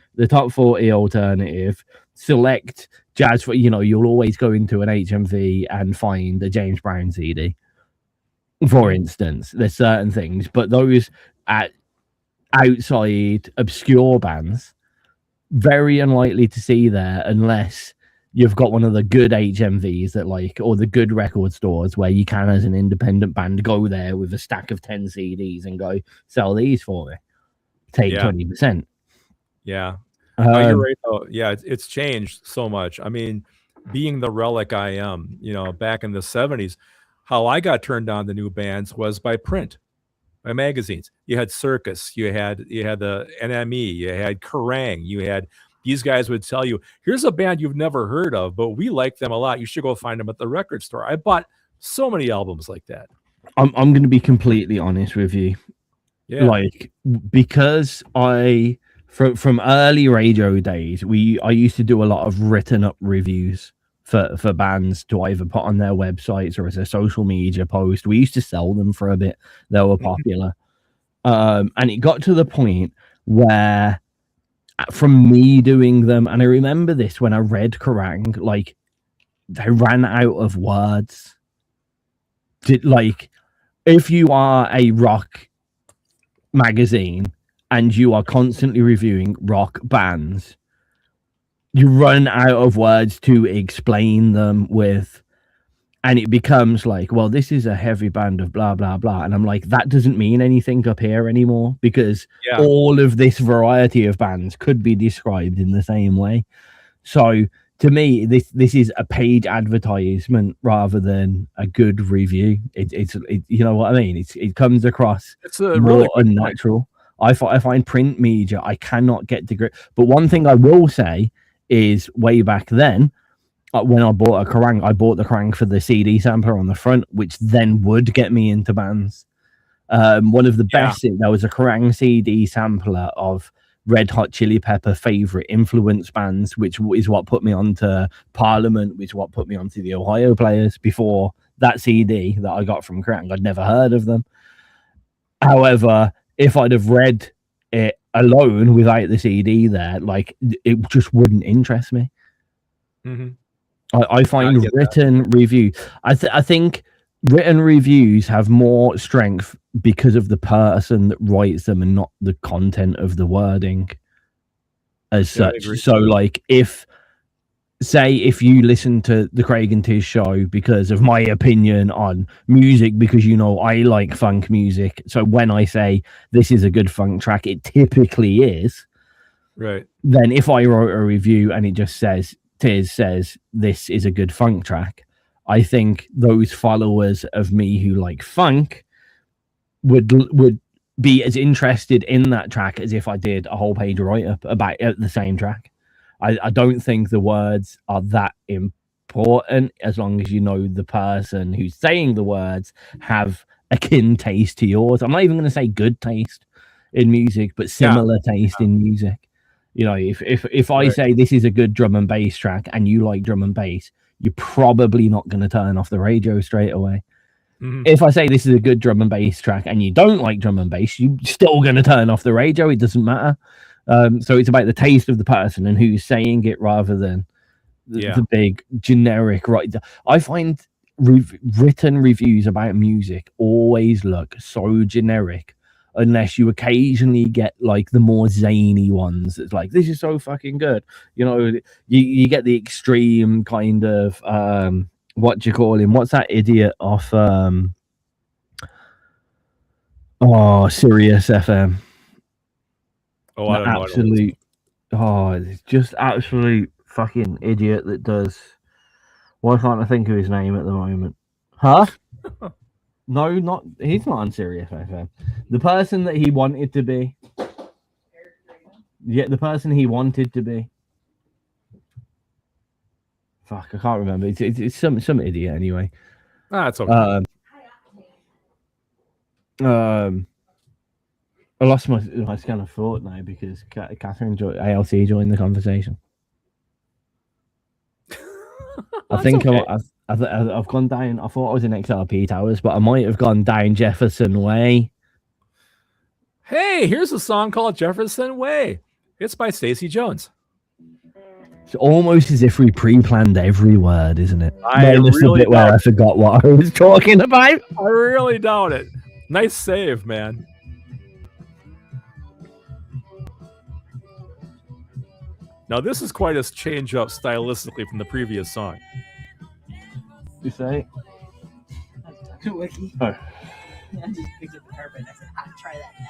alternative, select jazz for, you'll always go into an HMV and find a James Brown CD, for instance. There's certain things, but those outside obscure bands, very unlikely to see there unless you've got one of the good HMVs that like, or the good record stores where you can, as an independent band, go there with a stack of 10 CDs and go, sell these for me. Take 20%. Yeah. No, you're right though. Yeah, it's changed so much. I mean, being the relic I am, you know, back in the 70s, how I got turned on to new bands was by print, by magazines. You had Circus, you had the NME, you had Kerrang, you had these guys would tell you, here's a band you've never heard of, but we like them a lot. You should go find them at the record store. I bought so many albums like that. I'm going to be completely honest with you. Yeah. Like, because from early radio days, I used to do a lot of written up reviews for bands to either put on their websites or as a social media post. We used to sell them for a bit. They were popular. And it got to the point where, from me doing them, and I remember this when I read Kerrang, like, they ran out of words. Like, if you are a rock magazine and you are constantly reviewing rock bands, you run out of words to explain them with, and it becomes like, well, this is a heavy band of blah blah blah, and I'm like, that doesn't mean anything up here anymore, because all of this variety of bands could be described in the same way. So to me, this is a paid advertisement rather than a good review. It's you know what I mean? It comes across more really unnatural. I find print media, I cannot get to grip. But one thing I will say is, way back then, when I bought a Kerrang, I bought the Kerrang for the CD sampler on the front, which then would get me into bands. One of the best, there was a Kerrang CD sampler of Red Hot Chili Pepper favorite influence bands, which is what put me onto Parliament, which is what put me onto the Ohio Players. Before that CD that I got from Kerrang, I'd never heard of them. However, if I'd have read it alone without the CD there, like, it just wouldn't interest me. Mm-hmm. I find written review. I think written reviews have more strength because of the person that writes them and not the content of the wording as such. So, like, if you listen to the Craig and Tiz show because of my opinion on music, because, you know, I like funk music, so when I say this is a good funk track, it typically is. Right. Then if I wrote a review and it just says, Tiz says this is a good funk track, I think those followers of me who like funk would be as interested in that track as if I did a whole page write-up about the same track. I don't think the words are that important, as long as you know the person who's saying the words have akin taste to yours. I'm not even going to say good taste in music, but similar taste in music. You know, if I say this is a good drum and bass track and you like drum and bass, you're probably not going to turn off the radio straight away. Mm-hmm. If I say this is a good drum and bass track and you don't like drum and bass, you're still going to turn off the radio. It doesn't matter. So it's about the taste of the person and who's saying it rather than the big generic. Right? I find written reviews about music always look so generic, unless you occasionally get like the more zany ones. It's like, this is so fucking good. You know, you get the extreme kind of what do you call him? What's that idiot off Sirius FM? Oh, I don't know. It's just absolute fucking idiot that does. Why can't I think of his name at the moment? Huh? No, he's not on Sirius FM. The person that he wanted to be. Yeah, the person he wanted to be. Fuck, I can't remember. It's some idiot anyway. It's okay. I lost my scan of thought now because Catherine ALC joined the conversation. I think okay. I've gone down. I thought I was in XRP Towers, but I might have gone down Jefferson Way. Hey, here's a song called Jefferson Way. It's by Stacy Jones. It's almost as if we pre-planned every word, isn't it? I really bit where I forgot what I was talking about. I really doubt it. Nice save, man. Now this is quite a change up stylistically from the previous song. You say? Wiki. Oh. I just picked up the carpet and I said, I'll try that now.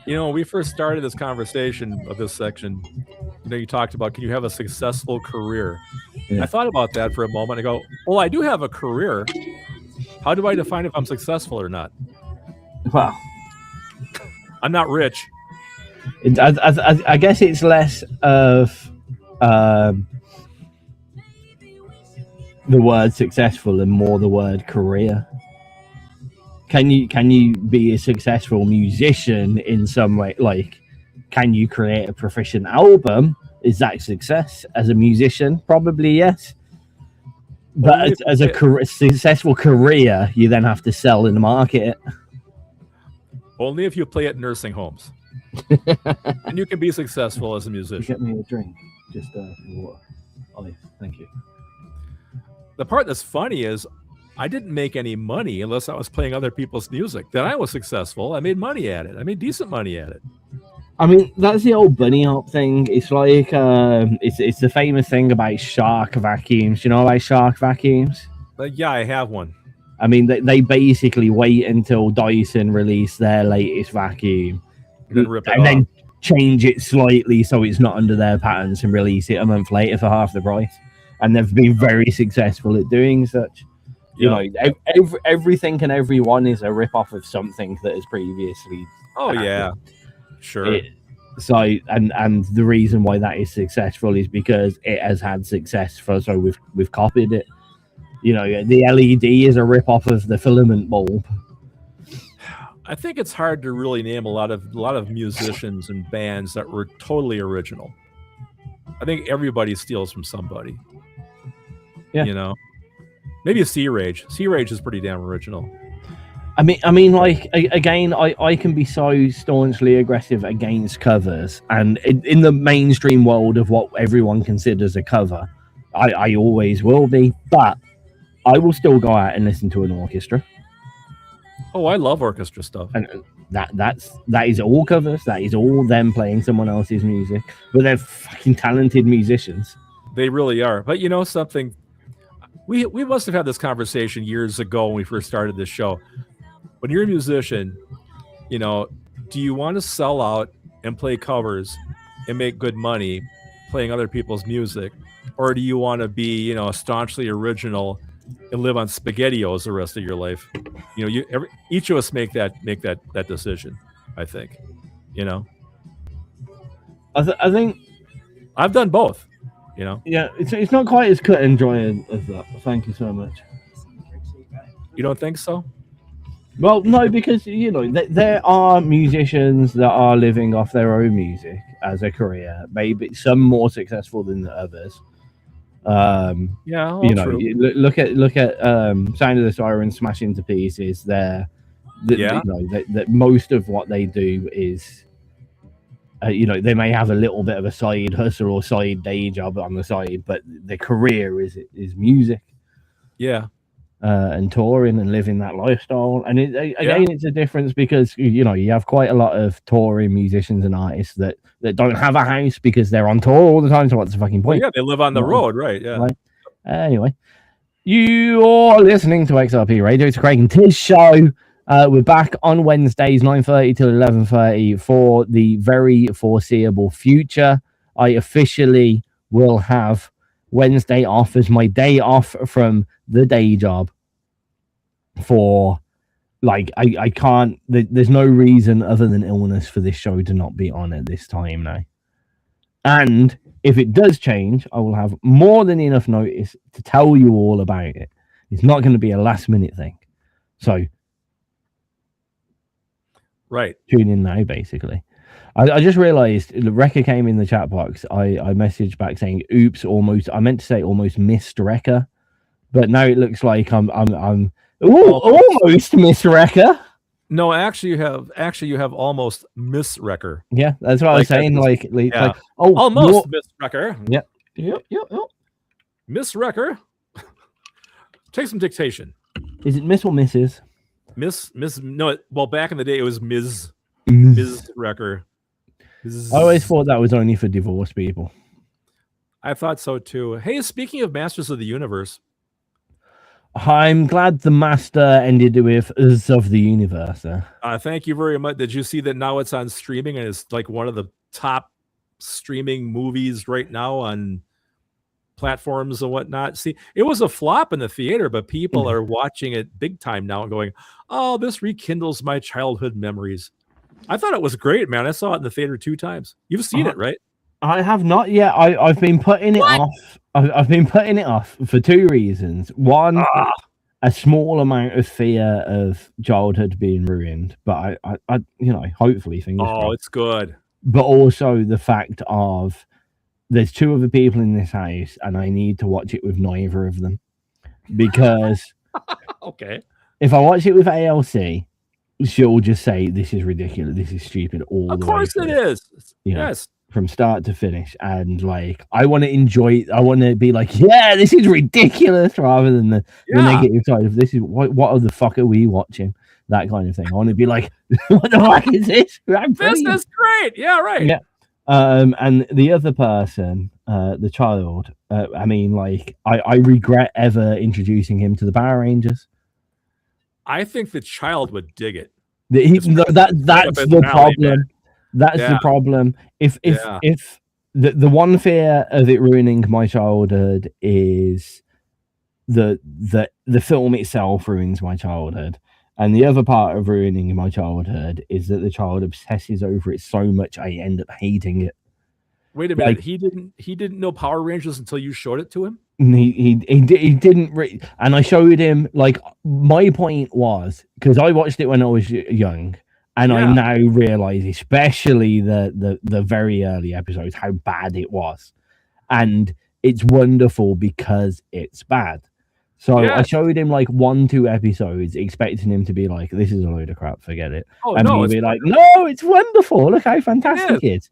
You know, when we first started this conversation of this section, you talked about, can you have a successful career? Yeah. I thought about that for a moment. I go, well, I do have a career. How do I define if I'm successful or not? Well, I'm not rich. I guess it's less of the word successful and more the word career. Can you be a successful musician in some way? Like, can you create a proficient album? Is that success as a musician? Probably yes. But as a successful career, you then have to sell and market it. Only if you play at nursing homes. And you can be successful as a musician. Get me a drink. Just water. Olive, thank you. The part that's funny is I didn't make any money unless I was playing other people's music. Then I was successful. I made money at it. I made decent money at it. I mean, that's the old bunny hop thing. It's like it's the famous thing about shark vacuums. You know about shark vacuums? Yeah, I have one. I mean, they basically wait until Dyson release their latest vacuum And then change it slightly so it's not under their patents and release it a month later for half the price. And they've been very successful at doing such. You know, everything and everyone is a rip-off of something that has previously happened. Yeah, sure. And the reason why that is successful is because it has had success so we've copied it. You know, the LED is a rip-off of the filament bulb. I think it's hard to really name a lot of musicians and bands that were totally original. I think everybody steals from somebody. Yeah. You know? Maybe Sea Rage. Sea Rage is pretty damn original. I mean, like, again, I can be so staunchly aggressive against covers, and in the mainstream world of what everyone considers a cover, I always will be, but I will still go out and listen to an orchestra. Oh, I love orchestra stuff. And that is all covers. That is all them playing someone else's music, but they're fucking talented musicians. They really are. But you know something? We must have had this conversation years ago when we first started this show. When you're a musician, you know, do you want to sell out and play covers and make good money playing other people's music, or do you want to be, you know, staunchly original and live on SpaghettiOs the rest of your life? You know, each of us make that decision. I think, you know. I think I've done both. You know. Yeah, it's not quite as cut and dry as that. Thank you so much. You don't think so? Well, no, because, you know, there are musicians that are living off their own music as a career. Maybe some more successful than the others. Yeah, you know, true. look at Sound of the Siren, Smash Into Pieces. You know, that most of what they do is, you know, they may have a little bit of a side hustle or side day job on the side, but their career is music. Yeah. And touring and living that lifestyle. And it's a difference because, you know, you have quite a lot of touring musicians and artists that don't have a house because they're on tour all the time. So what's the fucking point? Well, yeah, they live on the road, right? Yeah. Right. Anyway, you are listening to XRP Radio. It's Craig and TIZZ show. We're back on Wednesdays, 9:30 till 11:30 for the very foreseeable future. I officially will have Wednesday off as my day off from the day job. For, like, I can't, there's no reason other than illness for this show to not be on at this time now. And if it does change, I will have more than enough notice to tell you all about it. It's not going to be a last minute thing. So, right, tune in now, basically. I just realized Rekka came in the chat box. I messaged back saying, "Oops, almost." I meant to say almost missed Rekka, but now it looks like I'm almost missed Rekka. No, actually, you have almost Miss Wrecker. Yeah, that's what I was saying. Like, almost Miss Wrecker. Yep. Miss Wrecker. Take some dictation. Is it Miss or Mrs.? Miss. No, well, back in the day, it was Ms. Wrecker. I always thought that was only for divorced people. I thought so too. Hey, speaking of Masters of the Universe, I'm glad the master ended with "Us of the Universe." Thank you very much. Did you see that now it's on streaming and it's like one of the top streaming movies right now on platforms and whatnot? See, it was a flop in the theater, but people are watching it big time now and going, "Oh, this rekindles my childhood memories." I thought it was great, man. I saw it in the theater 2 times. You've seen it, right? I have not yet. I've been putting it off. I've been putting it off for 2 reasons. One, a small amount of fear of childhood being ruined, but I hopefully fingers crossed. It's good. But also the fact of there's 2 other people in this house, and I need to watch it with neither of them because okay, if I watch it with ALC, she'll just say this is ridiculous, this is stupid. All of the course way it is. Yes. From start to finish, and like I want to enjoy. I want to be like, yeah, this is ridiculous, rather than the negative side of this is what the fuck are we watching? That kind of thing. I want to be like, what the fuck is this? This is great. Yeah, right. Yeah. And the other person, the child. I mean, like, I regret ever introducing him to the Power Rangers. I think the child would dig it. That's the problem. That's the problem. If the one fear of it ruining my childhood is the film itself ruins my childhood, and the other part of ruining my childhood is that the child obsesses over it so much I end up hating it. Wait a minute, he didn't know Power Rangers until you showed it to him? He didn't and I showed him. Like, my point was, because I watched it when I was young. And I now realize, especially the very early episodes, how bad it was. And it's wonderful because it's bad. So I showed him like 1-2 episodes, expecting him to be like, this is a load of crap, forget it. And he'd be like, no, it's wonderful. Look how fantastic it is.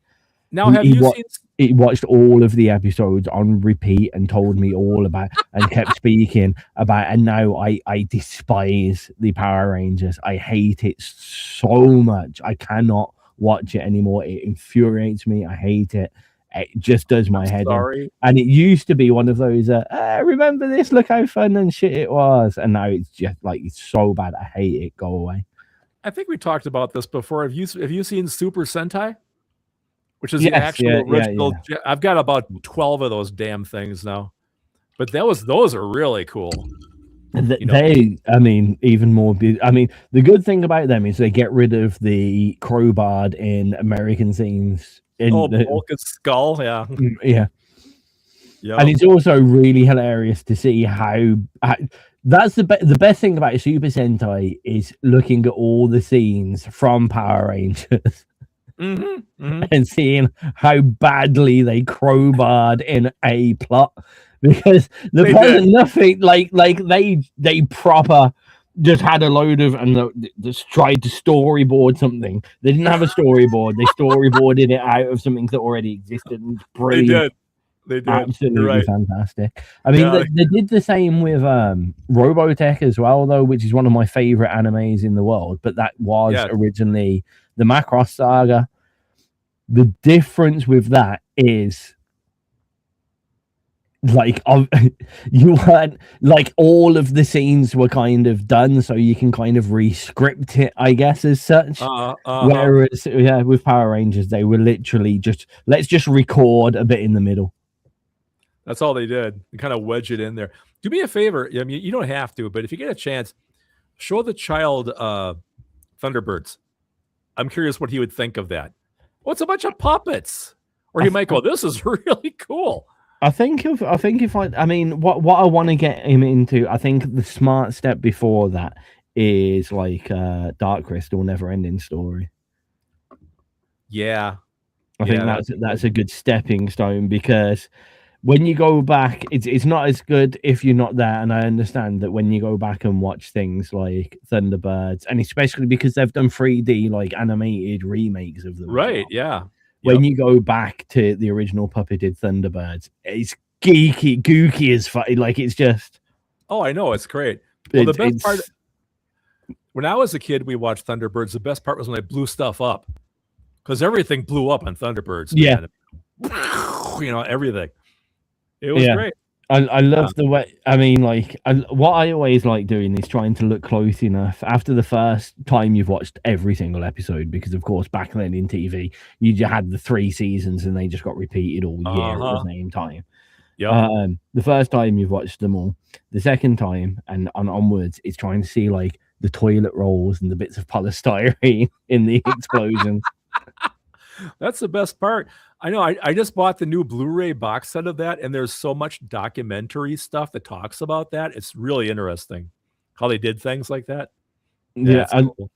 Now, have you seen... He watched all of the episodes on repeat and told me all about and kept speaking about, and now I despise the Power Rangers. I hate it so much. I cannot watch it anymore. It infuriates me. I hate it. It just does my head in. And it used to be one of those, remember this? Look how fun and shit it was. And now it's just like, it's so bad. I hate it. Go away. I think we talked about this before. Have you seen Super Sentai? Which is the actual original. Yeah. I've got about 12 of those damn things now, but those are really cool. I mean, even more. I mean, the good thing about them is they get rid of the crowbar in American scenes. Vulcan's skull, yeah. Yep. And it's also really hilarious to see how that's the best thing about Super Sentai is looking at all the scenes from Power Rangers. And seeing how badly they crowbarred in a plot, because there wasn't nothing like they proper just had a load of and just tried to storyboard something. They didn't have a storyboard. They storyboarded it out of something that already existed. And brilliant. They did. Absolutely fantastic. I mean, they did the same with Robotech as well, though, which is one of my favorite animes in the world. But that was originally the Macross Saga. The difference with that is, like, you weren't like all of the scenes were kind of done, so you can kind of re-script it, I guess, as such. Whereas, with Power Rangers, they were literally let's just record a bit in the middle. That's all they did. They kind of wedge it in there. Do me a favor. I mean, you don't have to, but if you get a chance, show the child Thunderbirds. I'm curious what he would think of that. Well, it's a bunch of puppets. Or he might go, this is really cool. I think what I want to get him into, I think the smart step before that is like Dark Crystal, Never Ending Story. Yeah. I think that's a good stepping stone, because when you go back, it's not as good if you're not there. And I understand that when you go back and watch things like Thunderbirds, and especially because they've done 3D like animated remakes of them. Right, yeah. When you go back to the original puppeted Thunderbirds, it's gooky as fuck. Like, it's just... Oh, I know, it's great. Well, the best part, when I was a kid, we watched Thunderbirds. The best part was when they blew stuff up, because everything blew up on Thunderbirds. Yeah, man. Everything. It was great. I love the way. I mean, like, what I always like doing is trying to look close enough after the first time you've watched every single episode, because of course back then in TV you just had the 3 seasons and they just got repeated all year at the same time. Yeah. The first time you've watched them all, the second time and onwards, it's trying to see like the toilet rolls and the bits of polystyrene in the explosions. That's the best part. I know. I just bought the new Blu-ray box set of that, and there's so much documentary stuff that talks about that. It's really interesting how they did things like that. Yeah. Cool.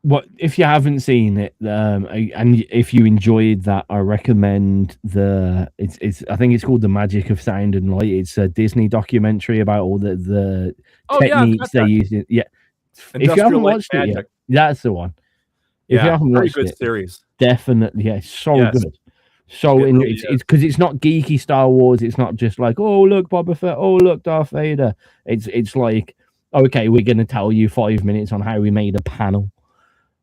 What if you haven't seen it? And if you enjoyed that, I recommend it's. I think it's called The Magic of Sound and Light. It's a Disney documentary about all the techniques they use. Yeah. If you haven't watched it yet, that's the one. If you haven't watched good it, series. Definitely, yeah, good. So really it's because it's not geeky Star Wars. It's not just like, oh look Boba Fett, oh look Darth Vader. It's like, okay, we're gonna tell you 5 minutes on how we made a panel.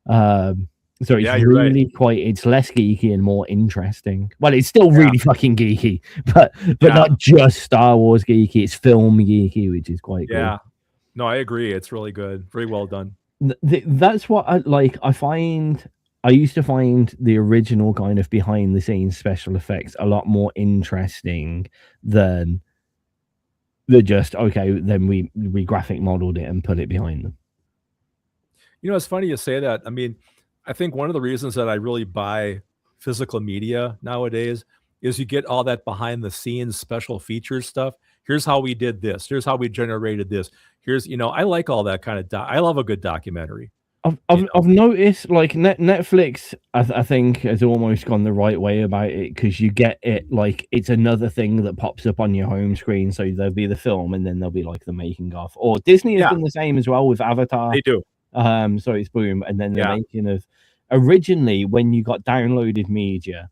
So it's really quite. It's less geeky and more interesting. Well, it's still really fucking geeky, but not just Star Wars geeky. It's film geeky, which is quite good. No, I agree. It's really good. Very well done. That's what I like. I used to find the original kind of behind the scenes special effects a lot more interesting than the just, okay, then we graphic modeled it and put it behind them. It's funny you say that. I mean, I think one of the reasons that I really buy physical media nowadays is you get all that behind the scenes special features stuff. Here's how we did this. Here's how we generated this. Here's, I like all that kind of I love a good documentary. I've noticed like Netflix, I think, has almost gone the right way about it, because you get it like it's another thing that pops up on your home screen. So there'll be the film and then there'll be like the making of. Or Disney has done the same as well with Avatar. They do. So it's boom, and then the making of. Originally, when you got downloaded media,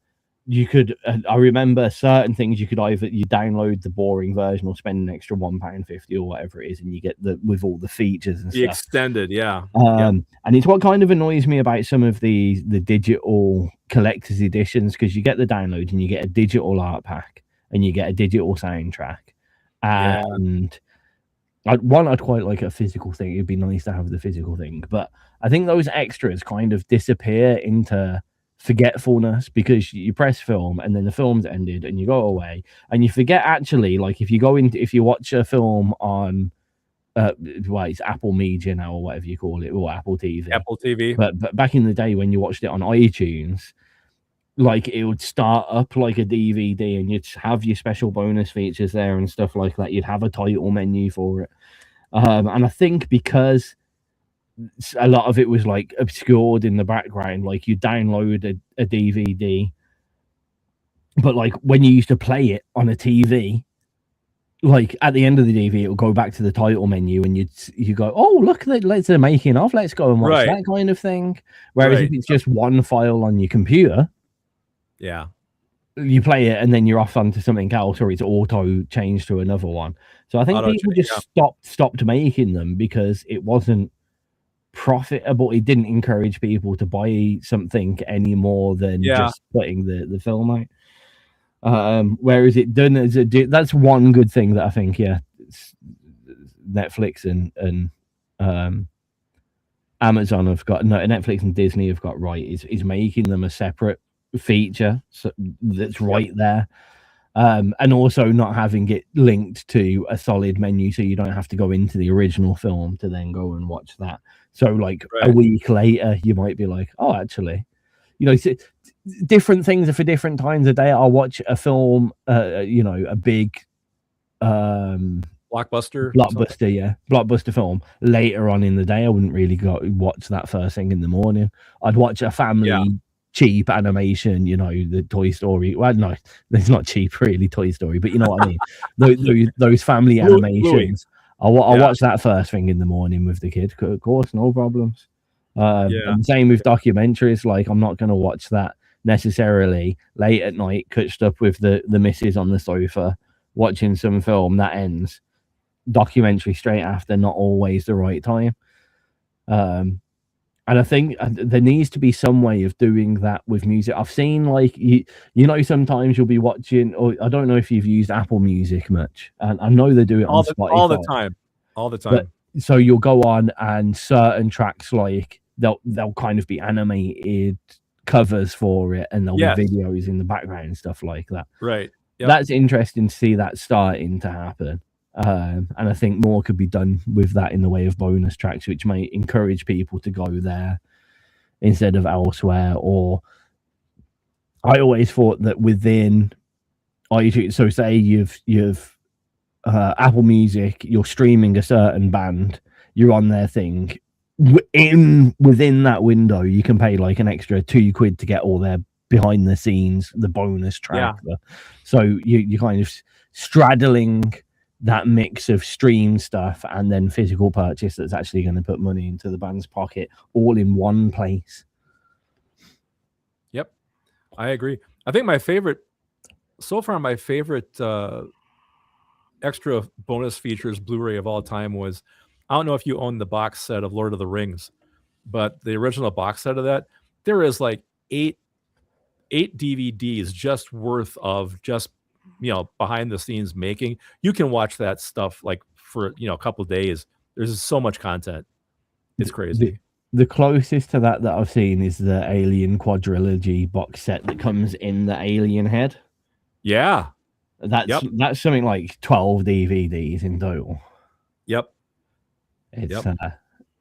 you could. I remember certain things you could either you download the boring version or spend an extra £1.50 or whatever it is, and you get with all the features and the stuff. Extended, And it's what kind of annoys me about some of the digital collector's editions, because you get the download and you get a digital art pack and you get a digital soundtrack, and I'd quite like a physical thing. It'd be nice to have the physical thing, but I think those extras kind of disappear into forgetfulness, because you press film and then the film's ended and you go away and you forget actually, like if you watch a film on it's Apple Media now or whatever you call it, or Apple TV. But back in the day when you watched it on iTunes, like it would start up like a DVD and you'd have your special bonus features there and stuff like that. You'd have a title menu for it. And I think because a lot of it was like obscured in the background, like you download a DVD, but like when you used to play it on a TV, like at the end of the DVD it'll go back to the title menu and you go, oh look, let's making of, let's go and watch that kind of thing. Whereas if it's just one file on your computer, you play it and then you're off onto something else, or it's auto changed to another one. So I think people just stopped making them because it wasn't profitable. It didn't encourage people to buy something any more than just putting the film out. Whereas it done as that's one good thing that I think Netflix and Amazon have got, no, Netflix and Disney have got right, is making them a separate feature that's there. And also not having it linked to a solid menu, so you don't have to go into the original film to then go and watch that. So like a week later, you might be like, oh, actually, different things are for different times of day. I'll watch a film, a big blockbuster film later on in the day. I wouldn't really go watch that first thing in the morning. I'd watch a family cheap animation, the Toy Story. Well, no, it's not cheap really, Toy Story, but you know what I mean. those family animations. I'll watch that first thing in the morning with the kid, of course, no problems. And same with documentaries. Like I'm not going to watch that necessarily late at night, couched up with the missus on the sofa watching some film that ends. documentary straight after, not always the right time. And I think there needs to be some way of doing that with music. I've seen, like, you know, sometimes you'll be watching, or I don't know if you've used Apple Music much, and I know they do it on Spotify all the time. But, so you'll go on, and certain tracks, like, they'll kind of be animated covers for it, and there'll be videos in the background and stuff like that. Right. Yep. That's interesting to see that starting to happen. And I think more could be done with that in the way of bonus tracks, which may encourage people to go there instead of elsewhere. Or I always thought that within iTunes, so say you've Apple Music, you're streaming a certain band, you're on their thing. Within that window, you can pay like an extra £2 to get all their behind the scenes, the bonus track. Yeah. So you kind of straddling that mix of stream stuff and then physical purchase that's actually going to put money into the band's pocket all in one place. Yep, I agree. I think my favorite extra bonus features Blu-ray of all time was, I don't know if you own the box set of Lord of the Rings, but the original box set of that, there is like eight DVDs just worth of just, you know, behind the scenes making. You can watch that stuff like for, you know, a couple of days. There's so much content. It's crazy. The closest to that I've seen is the Alien Quadrilogy box set that comes in the Alien head. Yeah. That's something like 12 DVDs in total. Yep. It's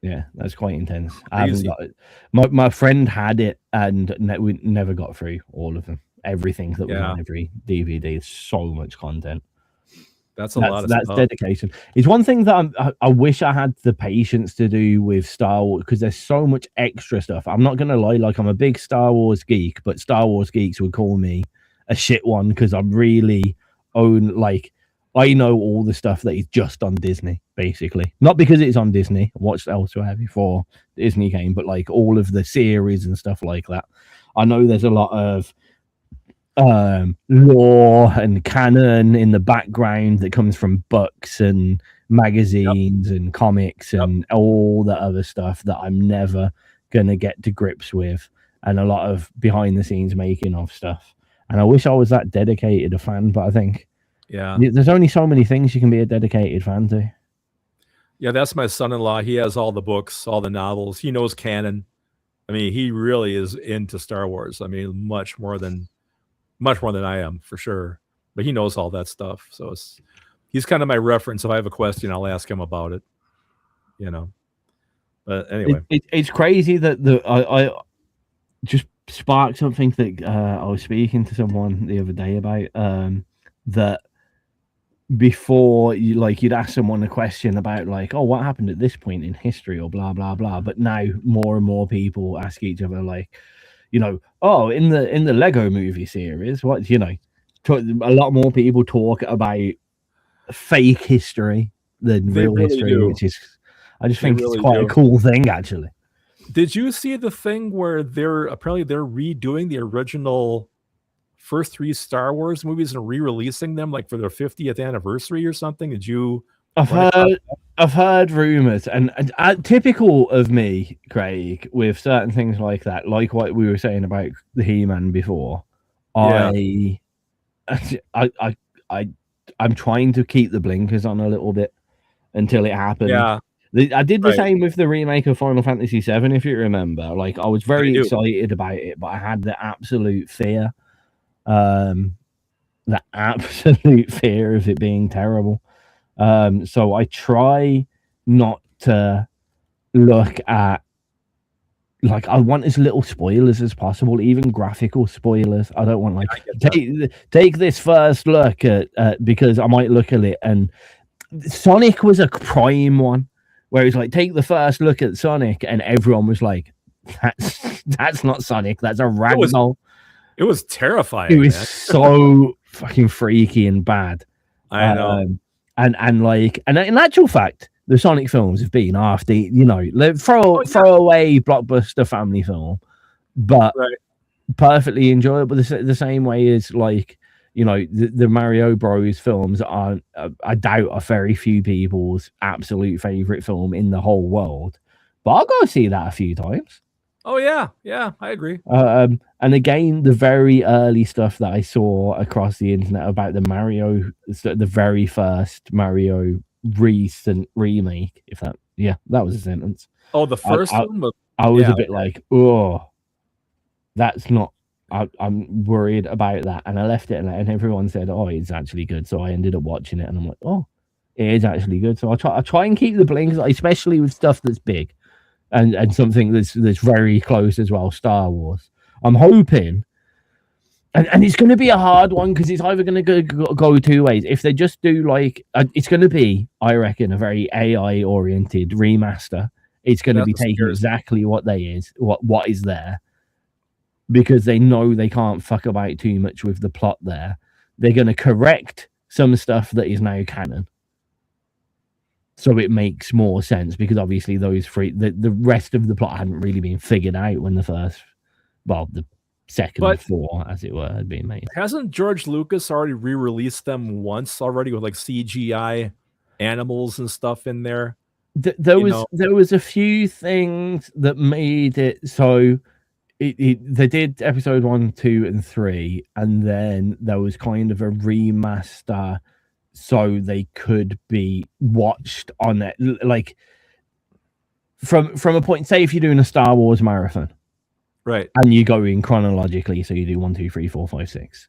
yeah, that's quite intense. I haven't got it. My friend had it, and we never got through all of them. Everything that was on every DVD is so much content. That's a lot of stuff. That's dedication. It's one thing that I wish I had the patience to do with Star Wars, because there's so much extra stuff. I'm not gonna lie, like, I'm a big Star Wars geek, but Star Wars geeks would call me a shit one because I'm really I know all the stuff that is just on Disney, basically. Not because it's on Disney. I watched elsewhere before Disney came, but like all of the series and stuff like that. I know there's a lot of lore and canon in the background that comes from books and magazines and comics and all the other stuff that I'm never gonna get to grips with, and a lot of behind the scenes making of stuff. And I wish I was that dedicated a fan, but I think there's only so many things you can be a dedicated fan to. Yeah, that's my son-in-law. He has all the books, all the novels. He knows canon. I mean, he really is into Star Wars. I mean, much more than I am, for sure. But he knows all that stuff. So he's kind of my reference. If I have a question, I'll ask him about it. You know. But anyway, it's crazy that I just sparked something that I was speaking to someone the other day about. That before you'd ask someone a question about like, oh, what happened at this point in history or blah blah blah. But now more and more people ask each other like, you know, oh, in the Lego movie series, what, you know, a lot more people talk about fake history than real history, which is, I just think it's quite a cool thing, actually. Did you see the thing where they're redoing the original first 3 Star Wars movies and re-releasing them like for their 50th anniversary or something? Did you? I've heard rumors, and typical of me, Craig, with certain things like that, like what we were saying about the He-Man before. I'm trying to keep the blinkers on a little bit until it happens. Yeah. I did the same with the remake of Final Fantasy VII, if you remember. Like, I was very excited about it, but I had the absolute fear. The absolute fear of it being terrible. So I try not to look at, like, I want as little spoilers as possible, even graphical spoilers. I don't want, like, take this first look at because I might look at it, and Sonic was a prime one where it's like, take the first look at Sonic, and everyone was like, that's not Sonic, that's a ragdoll. It was terrifying. It was so fucking freaky and bad. I know. And in actual fact, the Sonic films have been after, you know, throw away blockbuster family film, but perfectly enjoyable. The same way as, like, You know, the Mario Bros films are, I doubt, a very few people's absolute favorite film in the whole world. But I'll go see that a few times. Oh yeah, I agree. And again, the very early stuff that I saw across the internet about the very first Mario recent remake, that was a sentence. Oh, the first one? I was a bit like, oh, that's not, I'm worried about that. And I left it and everyone said, oh, it's actually good. So I ended up watching it and I'm like, oh, it is actually good. So I try and keep the blinks, especially with stuff that's big and something that's very close as well, Star Wars. I'm hoping, and it's going to be a hard one because it's either going to go two ways. If they just do like, it's going to be, I reckon, a very AI oriented remaster. It's going to be taking exactly what is there, because they know they can't fuck about too much with the plot there. They're going to correct some stuff that is now canon, so it makes more sense, because obviously those three, the rest of the plot hadn't really been figured out when the second four, as it were, had been made. Hasn't George Lucas already re-released them once already with like CGI animals and stuff in there? There was a few things that made it so they did episode 1, 2, and 3, and then there was kind of a remaster so they could be watched on it, like from a point. Say if you're doing a Star Wars marathon, right, and you go in chronologically, so you do 1, 2, 3, 4, 5, 6.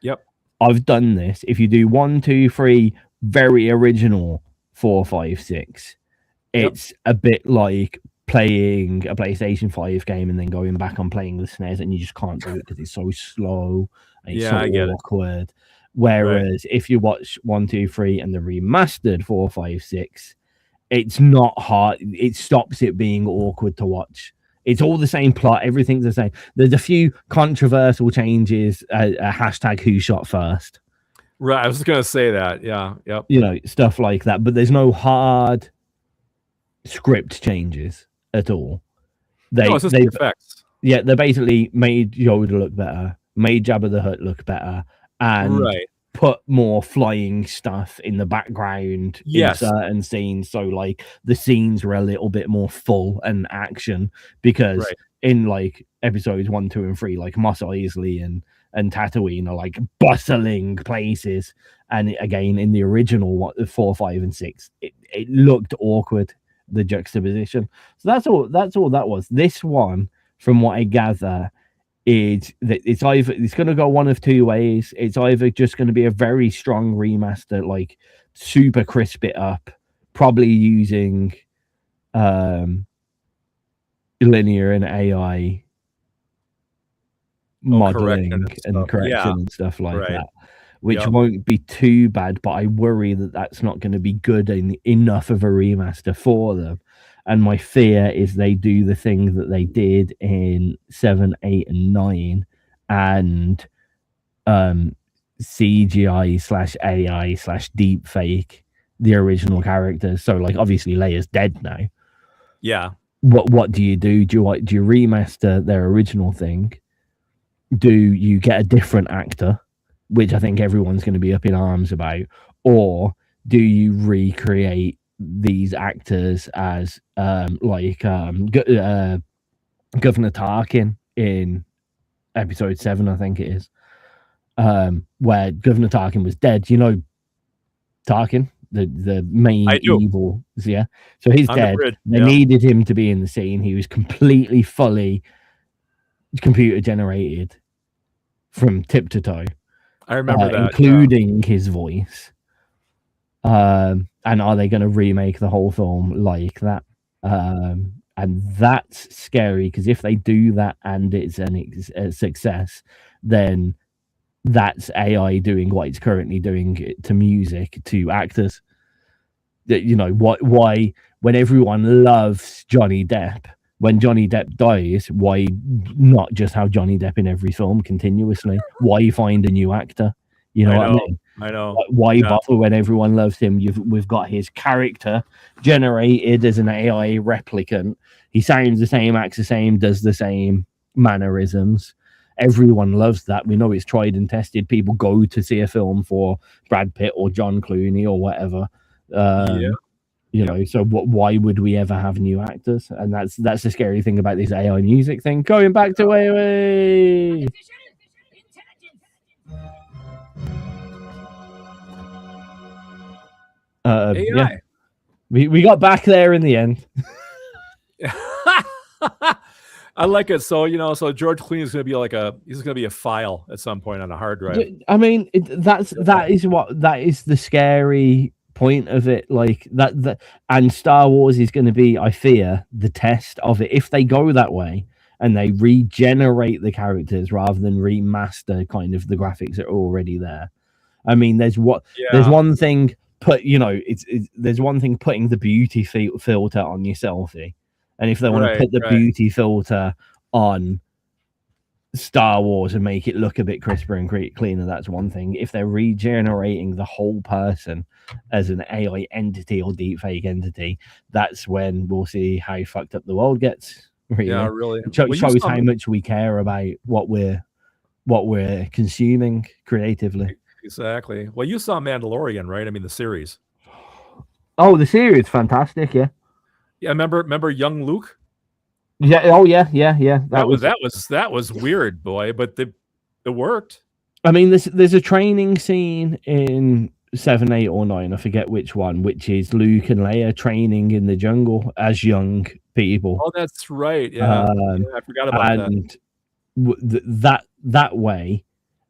Yep, I've done this. If you do 1, 2, 3, very original 4, 5, 6. It's a bit like playing a PlayStation 5 game and then going back on playing the SNES, and you just can't do it because it's so slow and it's so awkward. Whereas if you watch 1, 2, 3 and the remastered 4, 5, 6, it's not hard. It stops it being awkward to watch. It's all the same plot. Everything's the same. There's a few controversial changes. Hashtag who shot first. Right. I was going to say that. Yeah. Yep. You know, stuff like that. But there's no hard script changes at all. They effects. Yeah, they basically made Yoda look better, made Jabba the Hutt look better, and put more flying stuff in the background in certain scenes. So like the scenes were a little bit more full and action, because in like episodes 1, 2, and 3, like Mos Eisley and Tatooine are like bustling places, and again in the original 4, 5, and 6, it looked awkward, the juxtaposition. So that's all that was. This one, from what I gather, is that it's going to go one of two ways. It's either just going to be a very strong remaster, like super crisp it up, probably using linear and AI modeling and correction and stuff like that, which won't be too bad, but I worry that that's not going to be good enough of a remaster for them. And my fear is they do the thing that they did in 7, 8, and 9, and CGI/AI/deep fake the original characters. So like obviously Leia's dead now. Yeah. What do you do? Do you remaster their original thing? Do you get a different actor, which I think everyone's going to be up in arms about, or do you recreate these actors as Governor Tarkin in episode 7, I think it is, where Governor Tarkin was dead. You know Tarkin, the main evil, so he's dead. They needed him to be in the scene. He was completely fully computer generated from tip to toe. I remember that, including his voice. And are they going to remake the whole film like that? And that's scary, because if they do that and it's a success, then that's AI doing what it's currently doing to music, to actors. That, you know, why when everyone loves Johnny Depp, when Johnny Depp dies, why not just have Johnny Depp in every film continuously? Why find a new actor? You know what I mean? I know. Why bother when everyone loves him? We've got his character generated as an AI replicant. He sounds the same, acts the same, does the same mannerisms. everyone loves that. We know it's tried and tested. People go to see a film for Brad Pitt or John Clooney or whatever. You know, so why would we ever have new actors? And that's the scary thing about this AI music thing. Going back to AI. Yeah, we got back there in the end. I like it. So, you know, so George Clooney is going to be he's going to be a file at some point on a hard drive. I mean, that is the scary point of it. Like that, and Star Wars is going to be, I fear, the test of it. If they go that way and they regenerate the characters rather than remaster kind of the graphics that are already there. I mean, there's one thing there's one thing putting the beauty filter on your selfie. And if they want to put the beauty filter on Star Wars and make it look a bit crisper and cleaner, that's one thing. If they're regenerating the whole person as an AI entity or deepfake entity, that's when we'll see how fucked up the world gets. Really. Yeah, really. It shows how much we care about what we're consuming creatively. Exactly. Well, you saw Mandalorian, right? I mean, the series. Oh, the series, fantastic. Yeah. Yeah, remember young Luke? Yeah. Oh, yeah. That was weird, boy, but it worked. I mean, there's a training scene in 7, 8, or 9. I forget which one, which is Luke and Leia training in the jungle as young people. Oh, that's right. Yeah, I forgot about that. That way.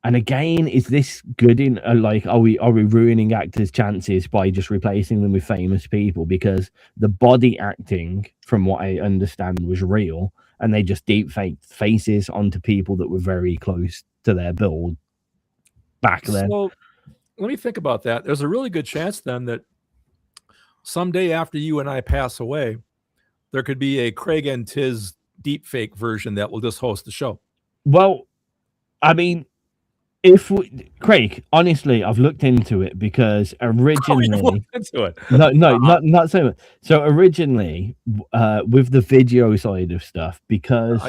And again, is this good in like, are we ruining actors' chances by just replacing them with famous people? Because the body acting, from what I understand, was real, and they just deep faked faces onto people that were very close to their build back then. So let me think about that. There's a really good chance then that someday after you and I pass away, there could be a Craig and TIZZ deep fake version that will just host the show. Well, I mean, Craig, honestly, I've looked into it because originally, not so much. So originally, with the video side of stuff, because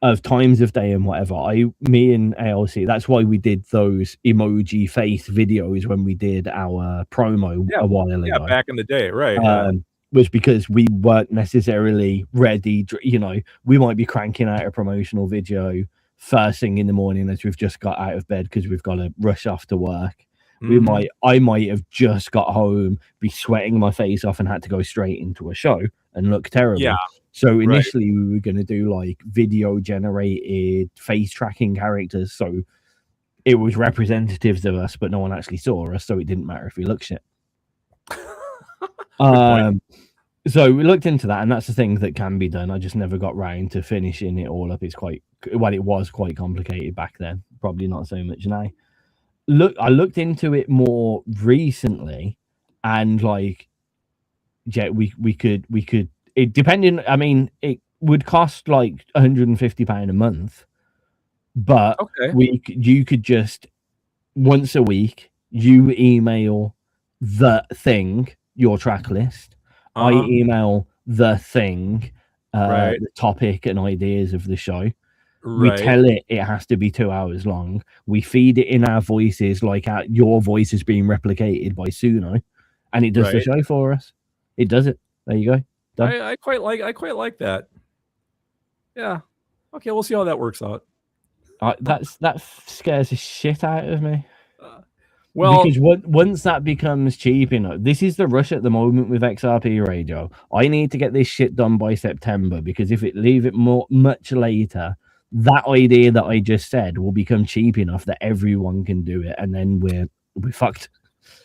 of times of day and whatever, me and ALC, that's why we did those emoji face videos when we did our promo a while ago. Yeah, back in the day, right? Was because we weren't necessarily ready. You know, we might be cranking out a promotional video first thing in the morning as we've just got out of bed because we've got to rush off to work. I might have just got home, be sweating my face off, and had to go straight into a show and look terrible. Yeah. So initially we were going to do like video generated face tracking characters, so it was representatives of us, but no one actually saw us, so it didn't matter if we looked shit. So we looked into that, and that's the thing that can be done. I just never got round to finishing it all up. It was quite complicated back then. Probably not so much now. I looked into it more recently, and like, yeah, we could. It depending. I mean, it would cost like £150 a month, but you could just once a week you email the thing your track list. I email the thing, the topic and ideas of the show. We tell it has to be 2 hours long. We feed it in our voices, like your voice is being replicated by Suno, and it does the show for us. It does it. There you go. Done. I quite like that. Yeah. Okay, we'll see how that works out. That scares the shit out of me. Well, because once that becomes cheap enough, this is the rush at the moment with XRPRadio. I need to get this shit done by September, because if it leave it much later, that idea that I just said will become cheap enough that everyone can do it, and then we're fucked.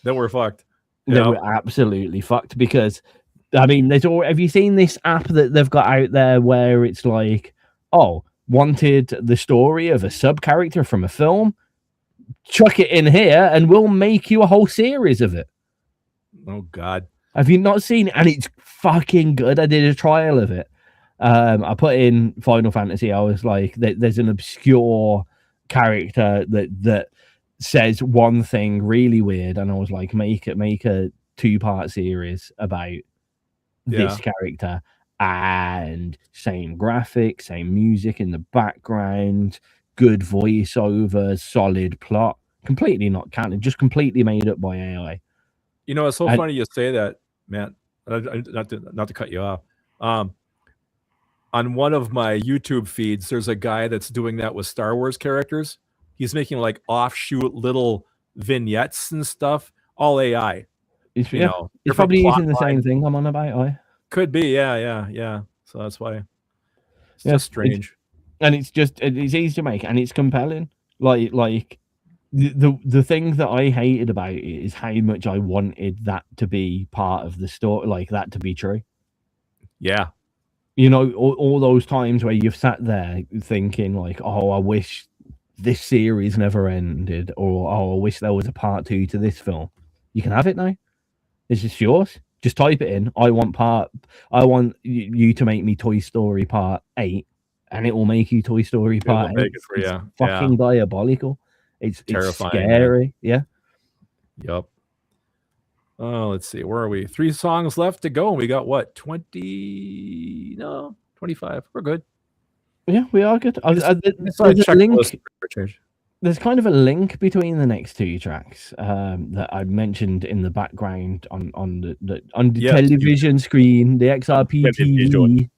Then we're fucked. Then we're absolutely fucked, because I mean, have you seen this app that they've got out there where it's like, wanted the story of a sub character from a film? Chuck it in here and we'll make you a whole series of it. Oh God, have you not seen it? And it's fucking good. I did a trial of it. I put in Final Fantasy. I was like, there's an obscure character that says one thing really weird, and I was like, make a 2-part series about this character, and same graphics, same music in the background, good voiceover, solid plot. Completely not canon, just completely made up by AI. You know, it's so funny you say that, Matt. Not to cut you off. On one of my YouTube feeds, there's a guy that's doing that with Star Wars characters. He's making like offshoot little vignettes and stuff, all AI. It's probably using the same thing I'm on about. Could be, yeah. So that's why it's just strange. It's easy to make, and it's compelling. Like the thing that I hated about it is how much I wanted that to be part of the story, like that to be true. Yeah. You know, all those times where you've sat there thinking like, oh, I wish this series never ended, or oh, I wish there was a part 2 to this film. You can have it now. It's just yours. Just type it in. I want you to make me Toy Story Part 8, and it will make you Toy Story Part 8. It's fucking diabolical. It's terrifying. It's scary. Yeah. Yep. Oh, let's see. Where are we? 3 songs left to go. We got what? 20? No, 25. We're good. Yeah, we are good. There's kind of a link between the next 2 tracks that I mentioned in the background on the television screen, the XRP TV.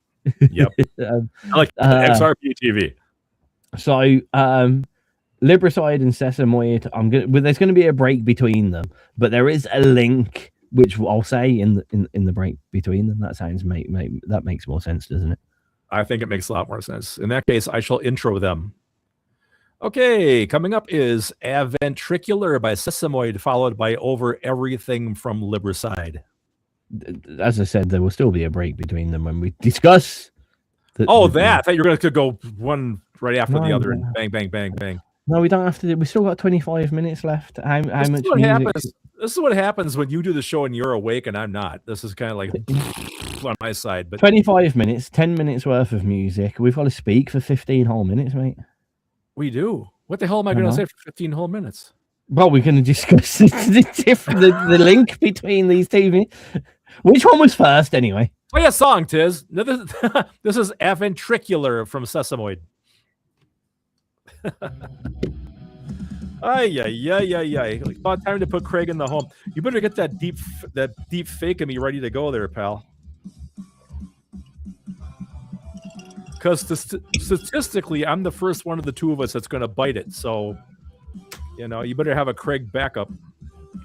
Yep. I like the XRP TV. So, Libricide and Sesamoid, there's going to be a break between them, but there is a link which I'll say in the break between them. That sounds that makes more sense, doesn't it? I think it makes a lot more sense. In that case, I shall intro them. Okay, coming up is Aventricular by Sesamoid, followed by Over Everything from Libricide. As I said, there will still be a break between them when we discuss. I thought you were going to go one right after the other and bang, bang, bang, bang. No, we don't have to. We still got 25 minutes left. How much music? This is what happens when you do the show and you're awake and I'm not. This is kind of like on my side. But 25 minutes, 10 minutes worth of music. We've got to speak for 15 whole minutes, mate. We do. What the hell am I going to say for 15 whole minutes? Well, we're going to discuss the link between these two. Which one was first, anyway? Play a song, Tiz. This is Aventricular from Sesamoid. Ay. About time to put Craig in the home. You better get that deep fake of me ready to go there, pal. Because statistically, I'm the first one of the two of us that's going to bite it. So, you better have a Craig backup.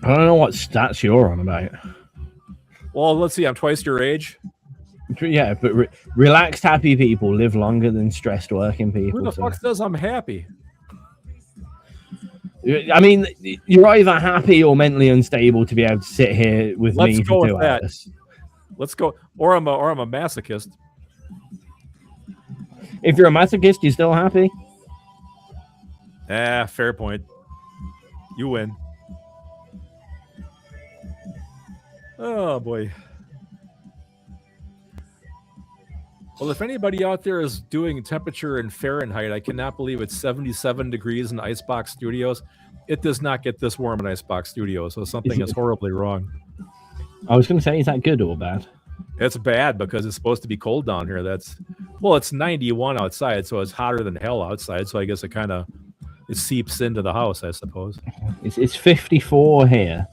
I don't know what stats you're on about. Well, let's see. I'm twice your age. Yeah, but relaxed, happy people live longer than stressed working people. Who the fuck says I'm happy? I mean, you're either happy or mentally unstable to be able to sit here with me for 2 hours. Let's go. Or I'm a masochist. If you're a masochist, you're still happy? Fair point. You win. Oh, boy. Well, if anybody out there is doing temperature in Fahrenheit, I cannot believe it's 77 degrees in Icebox Studios. It does not get this warm in Icebox Studios, so something is horribly wrong. I was going to say, is that good or bad? It's bad because it's supposed to be cold down here. It's 91 outside, so it's hotter than hell outside. So I guess it seeps into the house, I suppose. It's 54 here.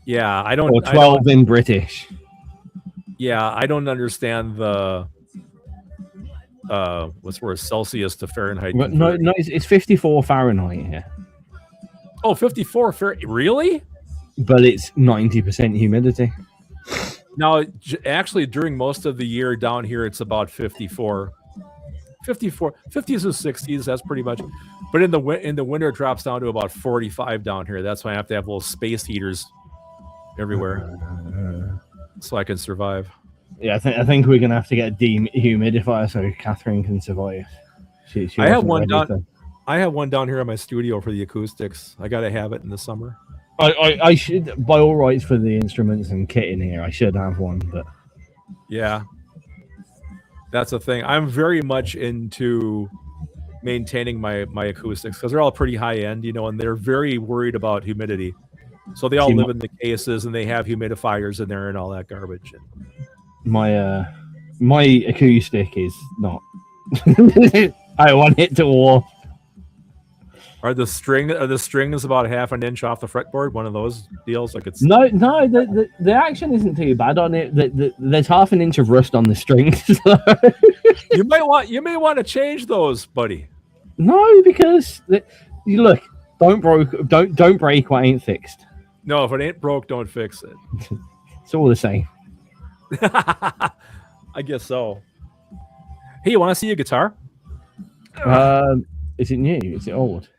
Yeah, I don't. Or 12 in British. Yeah, I don't understand the what's worse, Celsius to Fahrenheit. No, it's 54 Fahrenheit here. Oh, 54 Fahrenheit, really? But it's 90% humidity. Now, actually, during most of the year down here, it's about 54. 50s and 60s, that's pretty much. But in the winter, it drops down to about 45 down here. That's why I have to have little space heaters everywhere so I can survive. Yeah, I think we're gonna have to get a dehumidifier so Catherine can survive. I have one down here in my studio for the acoustics. I gotta have it in the summer. I should, by all rights, for the instruments and kit in here, I should have one, but yeah, that's the thing. I'm very much into maintaining my acoustics because they're all pretty high end, and they're very worried about humidity. So they all live in the cases and they have humidifiers in there and all that garbage. My acoustic is not. I want it to warp. Are the strings about half an inch off the fretboard? One of those deals, like it's No. The action isn't too bad on it. There's half an inch of rust on the strings. you may want to change those, buddy. No, because you look, don't break what ain't fixed. No, if it ain't broke, don't fix it. It's all the same. I guess so. Hey, you want to see a guitar? Is it new? Is it old?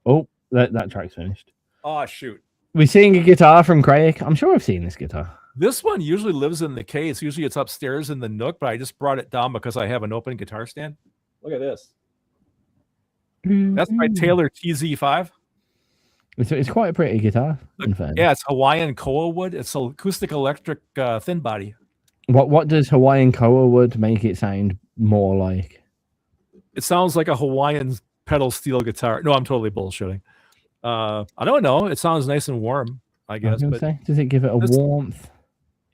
Oh, that track's finished. Oh, shoot. We're seeing a guitar from Craig. I'm sure I've seen this guitar. This one usually lives in the case. Usually it's upstairs in the nook, but I just brought it down because I have an open guitar stand. Look at this. That's my Taylor TIZZ5. It's quite a pretty guitar. Yeah, it's Hawaiian koa wood. It's acoustic electric thin body. What does Hawaiian koa wood make it sound more like? It sounds like a Hawaiian pedal steel guitar. No, I'm totally bullshitting. I don't know. It sounds nice and warm, I guess. Does it give it a warmth?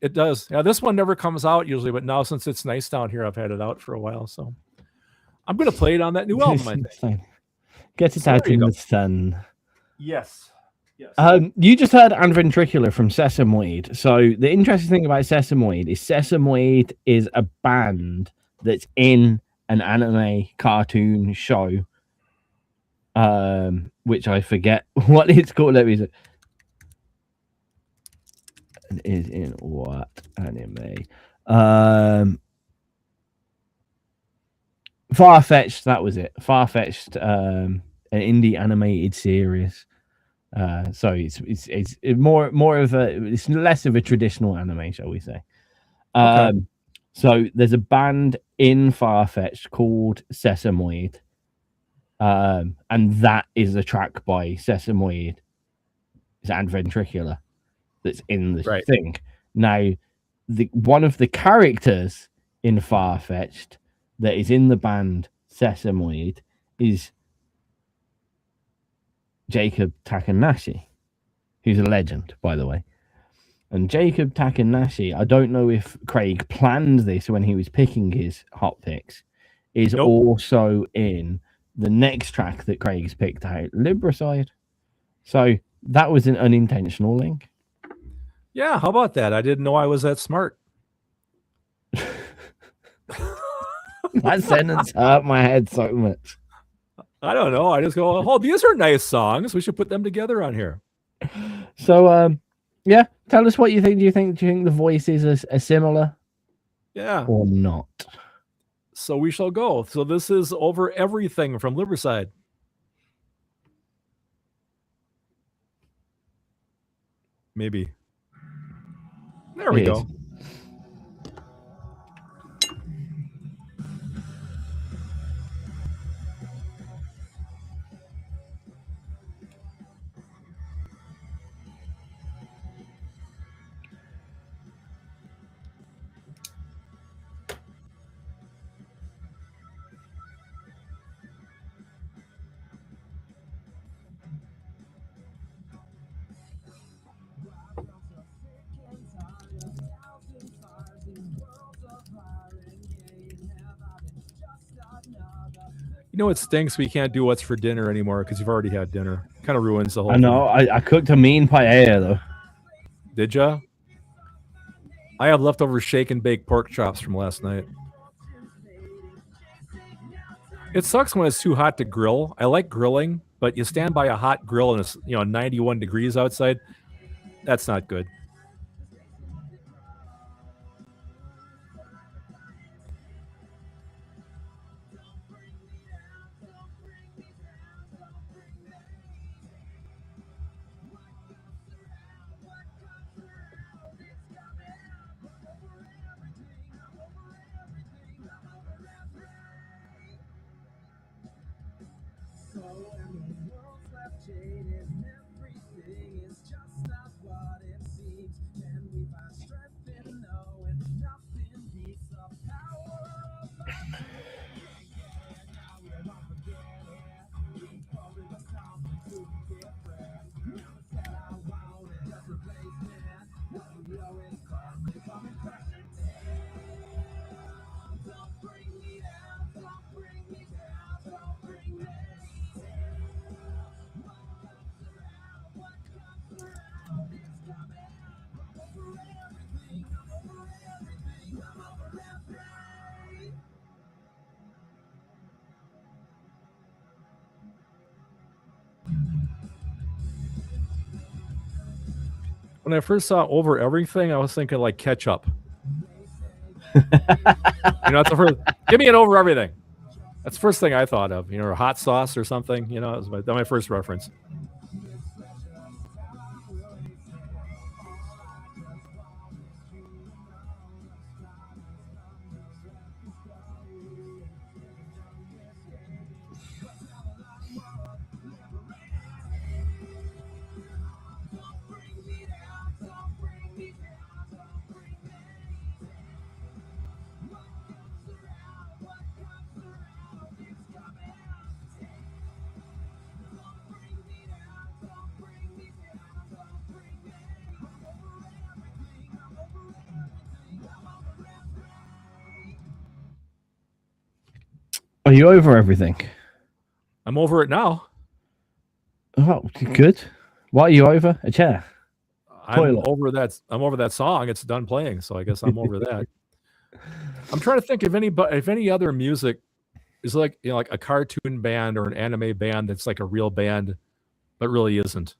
It does. Yeah, this one never comes out usually, but now since it's nice down here, I've had it out for a while. So I'm going to play it on that new album, I think. Get it out in the sun. Yes. You just heard Anventricular from Sesamoid. So the interesting thing about Sesamoid is a band that's in an anime cartoon show, which I forget what it's called. Let me see. It is in what anime? Far-Fetched. That was it. Far-Fetched. An indie animated series. So it's more of it's less of a traditional anime, shall we say? Okay. So there's a band in Far-Fetched called Sesamoid, and that is a track by Sesamoid. It's Adventricular that's in the thing. Now, one of the characters in Far-Fetched that is in the band Sesamoid is Jacob Takanashi, who's a legend, by the way. And Jacob Takanashi, I don't know if Craig planned this when he was picking his hot picks, is also in the next track that Craig's picked out, Libricide. So that was an unintentional link. Yeah, how about that? I didn't know I was that smart. That sentence hurt my head so much. I don't know. I just go, oh, these are nice songs. We should put them together on here. So, yeah, tell us what you think. Do you think the voices are similar? Yeah. Or not? So we shall go. So this is Over Everything from Libricide. Maybe. There we go. You know, it stinks we can't do what's for dinner anymore because you've already had dinner. Kind of ruins the whole thing. I know. I cooked a mean paella, though. Did ya? I have leftover shake and bake pork chops from last night. It sucks when it's too hot to grill. I like grilling, but you stand by a hot grill and it's 91 degrees outside. That's not good. when I first saw Over Everything, I was thinking like ketchup. That's the first. Give me an Over Everything. That's the first thing I thought of. Or hot sauce or something. That was my first reference. Are you over everything? I'm over it now. Oh, good. What are you over? A chair? I'm over that song. It's done playing, so I guess I'm over that. I'm trying to think if any other music is like a cartoon band or an anime band that's like a real band, but really isn't.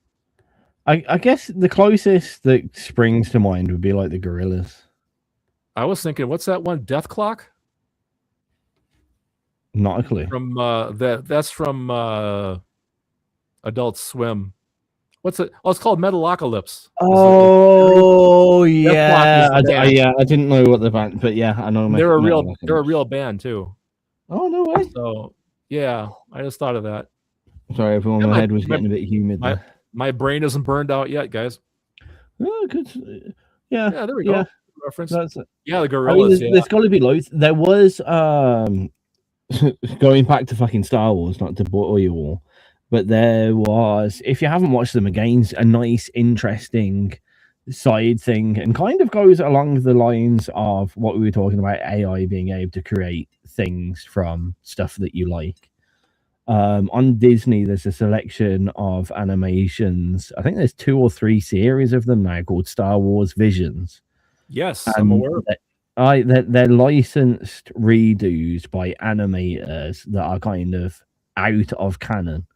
I guess the closest that springs to mind would be like the Gorillas. I was thinking, what's that one? Death Clock? Not a clue. From that's from Adult Swim. What's it? Oh, it's called Metalocalypse. Oh yeah, I didn't know what the band, but yeah, I know. They're a real band too. Oh no way! So yeah, I just thought of that. Sorry, everyone. My head was getting a bit humid. My brain isn't burned out yet, guys. Oh, good. Yeah, there we go. Yeah. Reference. The Gorillas. There's got to be loads. There was going back to fucking Star Wars, not to bore you all, but there was, if you haven't watched them again, a nice, interesting side thing, and kind of goes along the lines of what we were talking about, AI being able to create things from stuff that you like. On Disney, there's a selection of animations. I think there's 2 or 3 series of them now called Star Wars Visions. Yes, I'm aware of it. They're licensed redos by animators that are kind of out of canon.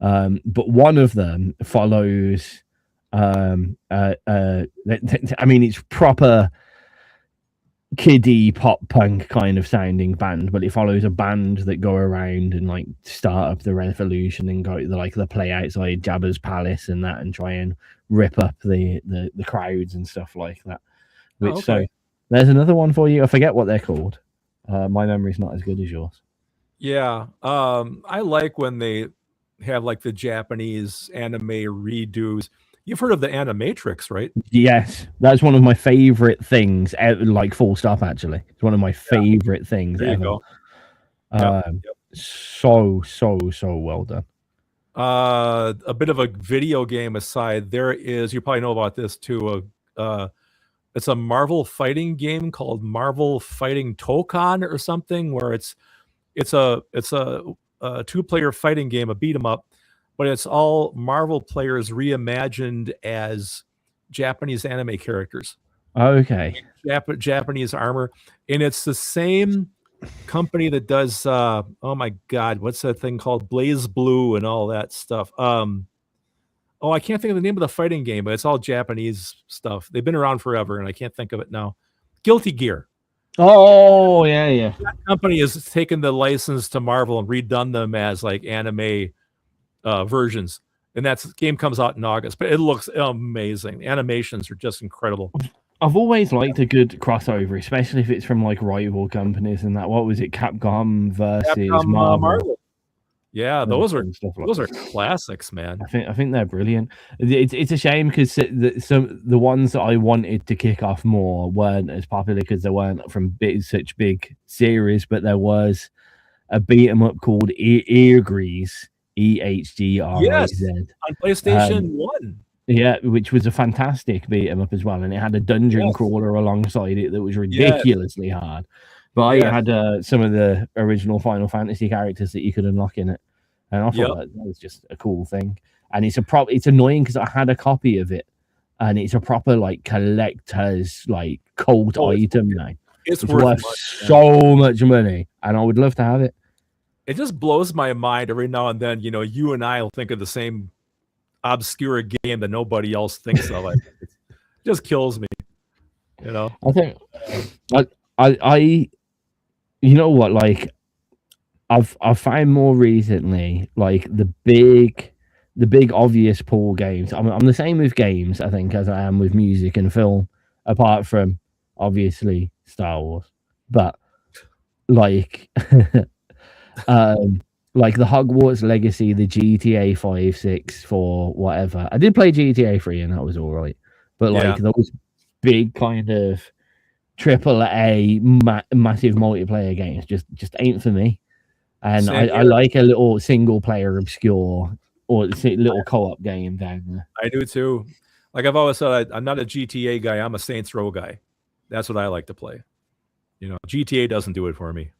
But one of them follows I mean, it's proper kiddie pop punk kind of sounding band, but it follows a band that go around and like start up the revolution and go to the play outside Jabba's palace and that, and try and rip up the crowds and stuff like that. So there's another one for you. I forget what they're called. My memory's not as good as yours. Yeah. I like when they have like the Japanese anime redos. You've heard of the Animatrix, right? Yes. That's one of my favorite things, like full stop, actually. It's one of my favorite things there ever. You go. So well done. A bit of a video game aside, there is, you probably know about this too, it's a Marvel fighting game called Marvel Fighting Tokon or something, where it's a 2-player fighting game, a beat 'em up, but it's all Marvel players reimagined as Japanese anime characters. Okay. Japanese armor, and it's the same company that does oh my god, what's that thing called? Blaze Blue and all that stuff. I can't think of the name of the fighting game, but it's all Japanese stuff. They've been around forever, and I can't think of it now. Guilty Gear. Oh, yeah. That company has taken the license to Marvel and redone them as like anime versions. And that game comes out in August, but it looks amazing. The animations are just incredible. I've always liked a good crossover, especially if it's from like rival companies and that. What was it? Capcom versus Marvel. Yeah, those are classics, man. I think they're brilliant. It's a shame because the ones that I wanted to kick off more weren't as popular because they weren't from such big series. But there was a beat 'em up called Eargrease, EHGRIZ, yes, on PlayStation 1. Yeah, which was a fantastic beat 'em up as well, and it had a dungeon crawler alongside it that was ridiculously hard. But I had some of the original Final Fantasy characters that you could unlock in it, and I thought that was just a cool thing. And it's annoying because I had a copy of it, and it's a proper like collector's like cult item now. It's worth so much money, and I would love to have it. It just blows my mind every now and then. You and I will think of the same obscure game that nobody else thinks of. It just kills me. You know, I think I you know what, like I've found more recently, like the big obvious pull games. I'm the same with games, I think, as I am with music and film, apart from obviously Star Wars. But like like the Hogwarts Legacy, the GTA 5, 6, 4, whatever. I did play GTA 3 and that was all right. But like those big kind of AAA massive multiplayer games just ain't for me. And I like a little single player obscure or little co-op game down there. I do too. Like I've always said, I'm not a GTA guy. I'm a Saints Row guy. That's what I like to play. You know, GTA doesn't do it for me.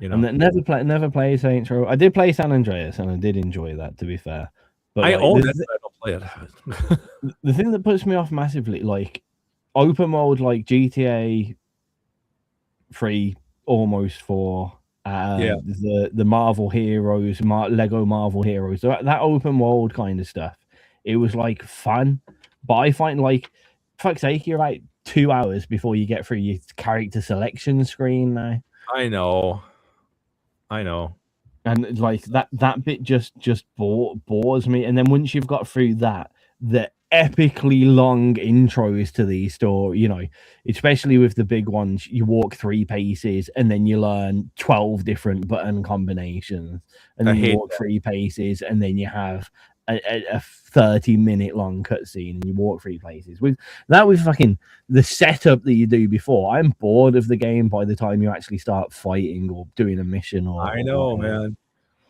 You know, and never play Saints Row. I did play San Andreas, and I did enjoy that. To be fair, but I like, own it. I don't play it. The thing that puts me off massively, like open world, like GTA 3, almost 4. The Marvel Heroes, Lego Marvel Heroes, that open world kind of stuff. It was like fun, but I find like, fuck's sake, you're like 2 hours before you get through your character selection screen now. I know, and like that bit just bores me. And then once you've got through that, the epically long intros to these stories, you know, especially with the big ones, you walk 3 paces and then you learn 12 different button combinations, and then you walk 3 paces and then you have a 30-minute long cutscene, and you walk 3 places. With fucking the setup that you do before, I'm bored of the game by the time you actually start fighting or doing a mission. I know, man.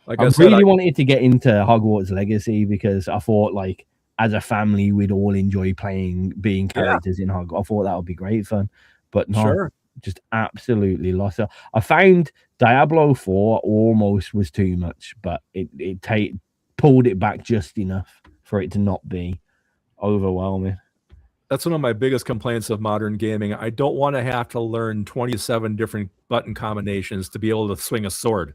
Like I really wanted to get into Hogwarts Legacy because I thought, like, as a family, we'd all enjoy being characters in Hogwarts. I thought that would be great fun, but no, just absolutely lost it. I found Diablo 4 almost was too much, but it pulled it back just enough for it to not be overwhelming. That's one of my biggest complaints of modern gaming. I don't want to have to learn 27 different button combinations to be able to swing a sword.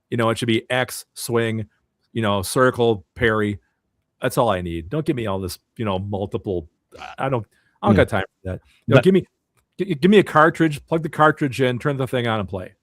You know, it should be X, swing, you know, circle, parry. That's all I need. Don't give me all this, you know, multiple. I don't got time for that. You know, give me a cartridge, plug the cartridge in, turn the thing on, and play.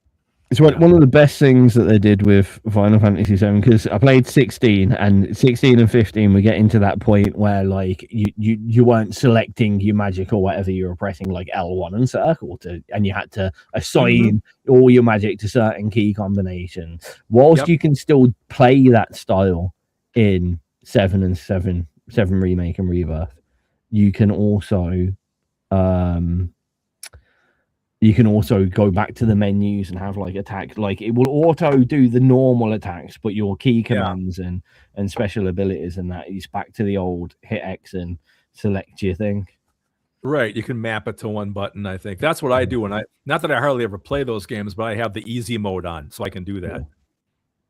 It's one of the best things that they did with Final Fantasy VII, because I played 16 and 15 we get into that point where like you weren't selecting your magic or whatever, you were pressing like L1 and circle and you had to assign all your magic to certain key combinations. Whilst you can still play that style in 7 and 7 Remake and Rebirth, you can also go back to the menus and have like attack, like it will auto do the normal attacks, but your key commands and special abilities and that is back to the old hit X and select your thing. Right, you can map it to one button. I think that's what I do when not that I hardly ever play those games, but I have the easy mode on so I can do that.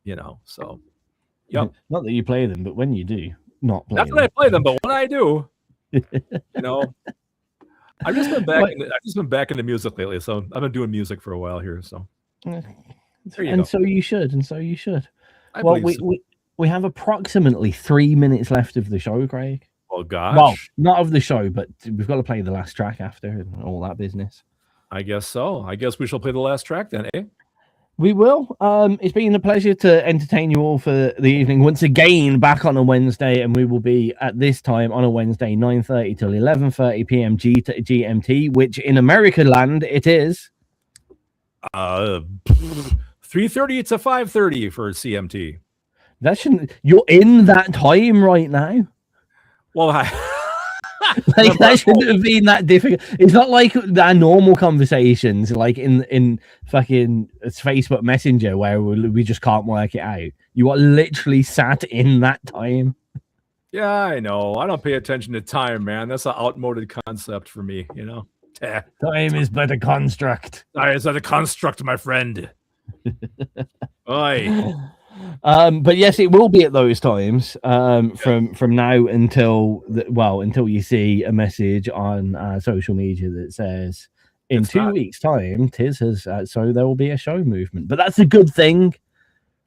You know, so not that you play them, but when you do not play that I play them, but when I do, you know. I've just been back into music lately, so I've been doing music for a while here. So, so you should. Well, we have approximately 3 minutes left of the show, Craig. Oh gosh. Well, not of the show, but we've got to play the last track after and all that business. I guess so. I guess we shall play the last track then, eh? We will. It's been a pleasure to entertain you all for the evening. Once again, back on a Wednesday, and we will be at this time on a Wednesday, 9:30 till 11:30 p.m. GMT, which in America land it is 3:30 to 5:30 for CMT. That shouldn't. You're in that time right now. Well, like that shouldn't have been that difficult. It's not like our normal conversations, like in fucking Facebook Messenger, where we just can't work it out. You are literally sat in that time. Yeah, I know. I don't pay attention to time, man. That's an outmoded concept for me, you know. Time is but a construct. It's not a construct, my friend. Oi. But yes, it will be at those times from now until until you see a message on social media that says in 2 weeks' time, TIZZ has so there will be a show movement. But that's a good thing.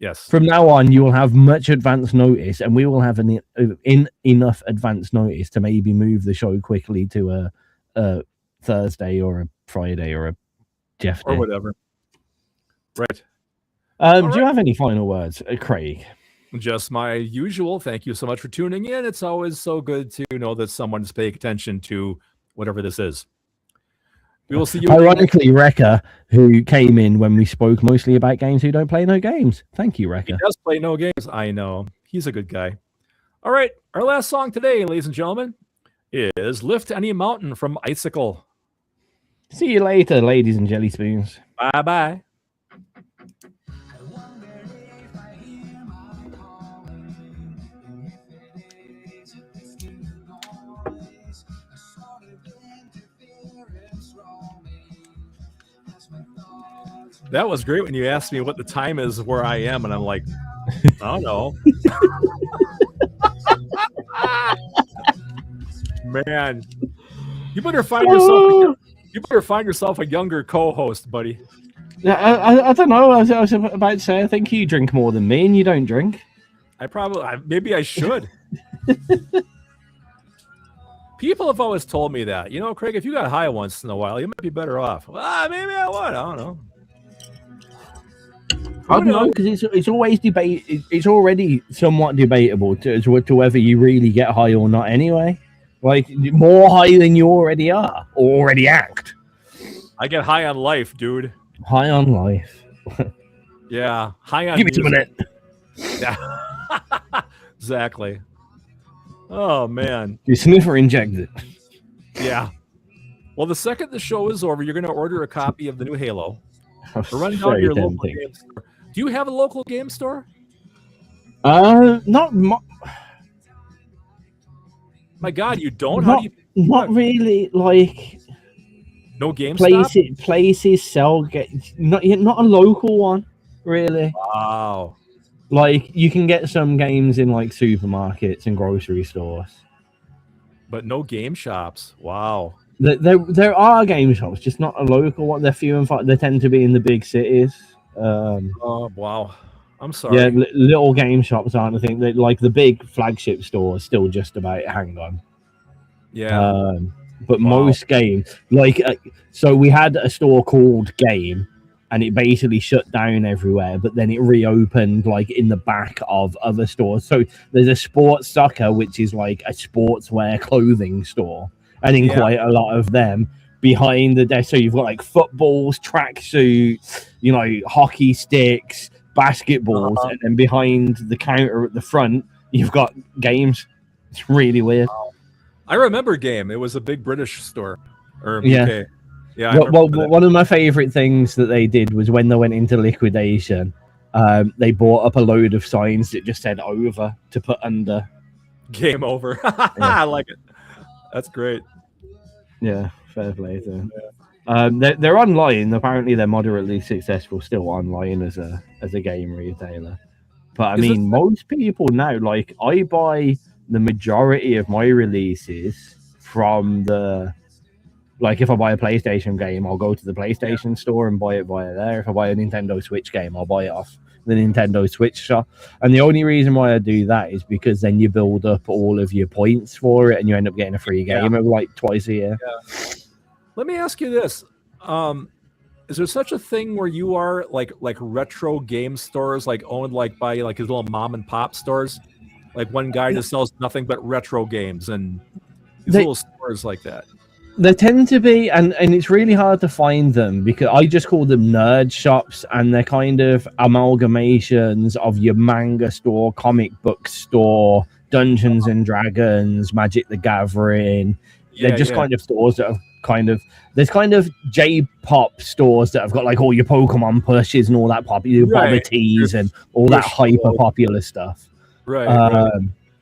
Yes. From now on, you will have much advance notice, and we will have enough advance notice to maybe move the show quickly to a Thursday or a Friday or a Jeff or Day. whatever. Right. Do you have any final words, Craig? Just my usual. Thank you so much for tuning in. It's always so good to know that someone's paying attention to whatever this is. We will see you. Ironically, Rekka, who came in when we spoke mostly about games who don't play no games. Thank you, Rekka. He does play no games. I know. He's a good guy. All right. Our last song today, ladies and gentlemen, is Lift Any Mountain from Icicle. See you later, ladies and jelly spoons. Bye-bye. That was great when you asked me what the time is where I am, and I'm like, I don't know. Man, you better find yourself a younger co-host, buddy. I don't know. I was about to say, I think you drink more than me, and you don't drink. Maybe I should. People have always told me that. Craig, if you got high once in a while, you might be better off. Well, maybe I would. I don't know. I don't know, because it's always debate. It's already somewhat debatable to whether you really get high or not. Anyway, like more high than you already are or already act. I get high on life, dude. High on life. Yeah, high on. Give me 2 minutes. Yeah, exactly. Oh man, you sniffer inject it. Yeah. Well, the second the show is over, you're going to order a copy of the new Halo. Run down to your local game store. Do you have a local game store? Not. My God, you don't? Not really. Like no game places sell not a local one, really. Wow. Like you can get some games in like supermarkets and grocery stores, but no game shops. Wow. There are game shops, just not a local one. They're few and far. They tend to be in the big cities. Oh wow, I'm sorry. Yeah, little game shops aren't a thing. Like the big flagship stores still just about hang on. Yeah. But most games, so we had a store called Game, and it basically shut down everywhere. But then it reopened like in the back of other stores. So there's a Sports Soccer, which is like a sportswear clothing store. And in quite a lot of them behind the desk. So you've got like footballs, tracksuits, hockey sticks, basketballs. And then behind the counter at the front, you've got games. It's really weird. I remember Game. It was a big British store. UK. Yeah. Well, one of my favorite things that they did was when they went into liquidation, they bought up a load of signs that just said over to put under. Game over. I like it. That's great. Yeah, fair play to them. They're online. Apparently, they're moderately successful still online as a game retailer. But most people now, like I buy the majority of my releases from the. Like if I buy a PlayStation game, I'll go to the PlayStation store and buy it via there. If I buy a Nintendo Switch game, I'll buy it off the Nintendo Switch shop. And the only reason why I do that is because then you build up all of your points for it and you end up getting a free game like twice a year. Yeah. Let me ask you this. Is there such a thing where you are like retro game stores, like owned like by like his little mom and pop stores? Like one guy just sells nothing but retro games and little stores like that. There tend to be, and it's really hard to find them because I just call them nerd shops, and they're kind of amalgamations of your manga store, comic book store, Dungeons and Dragons, Magic the Gathering. They're just kind of stores that have there's kind of J-pop stores that have got like all your Pokemon plushes and all that popular Bobber tees and all that hyper popular stuff. Right.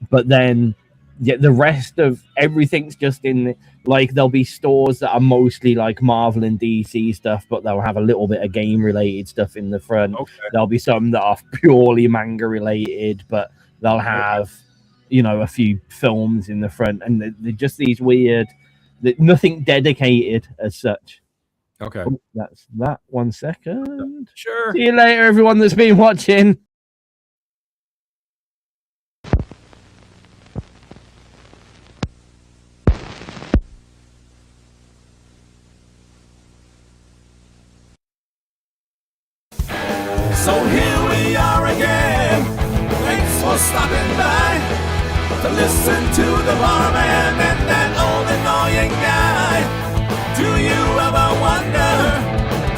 But then the rest of everything's just in like there'll be stores that are mostly like Marvel and DC stuff, but they'll have a little bit of game related stuff in the front. There'll be some that are purely manga related, but they'll have a few films in the front, and they're just these weird, nothing dedicated as such. Okay. That's that. 1 second. Sure. See you later, everyone that's been watching. So here we are again. Thanks for stopping by to listen to the barman and that old annoying guy. Do you ever wonder,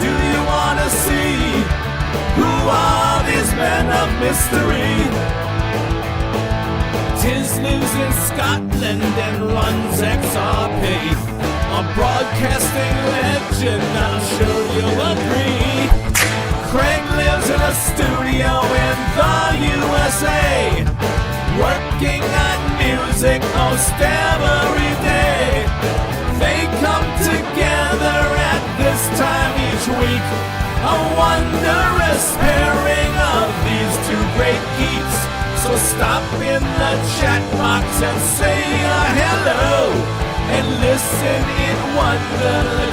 do you want to see who are these men of mystery? TIZZ lives in Scotland and runs XRP, a broadcasting legend, I'm sure you'll agree. Craig lives in a studio in the USA, working on music most every day. They come together at this time each week, a wondrous pairing of these two great geeks. So stop in the chat box and say hello, and listen in wonderland.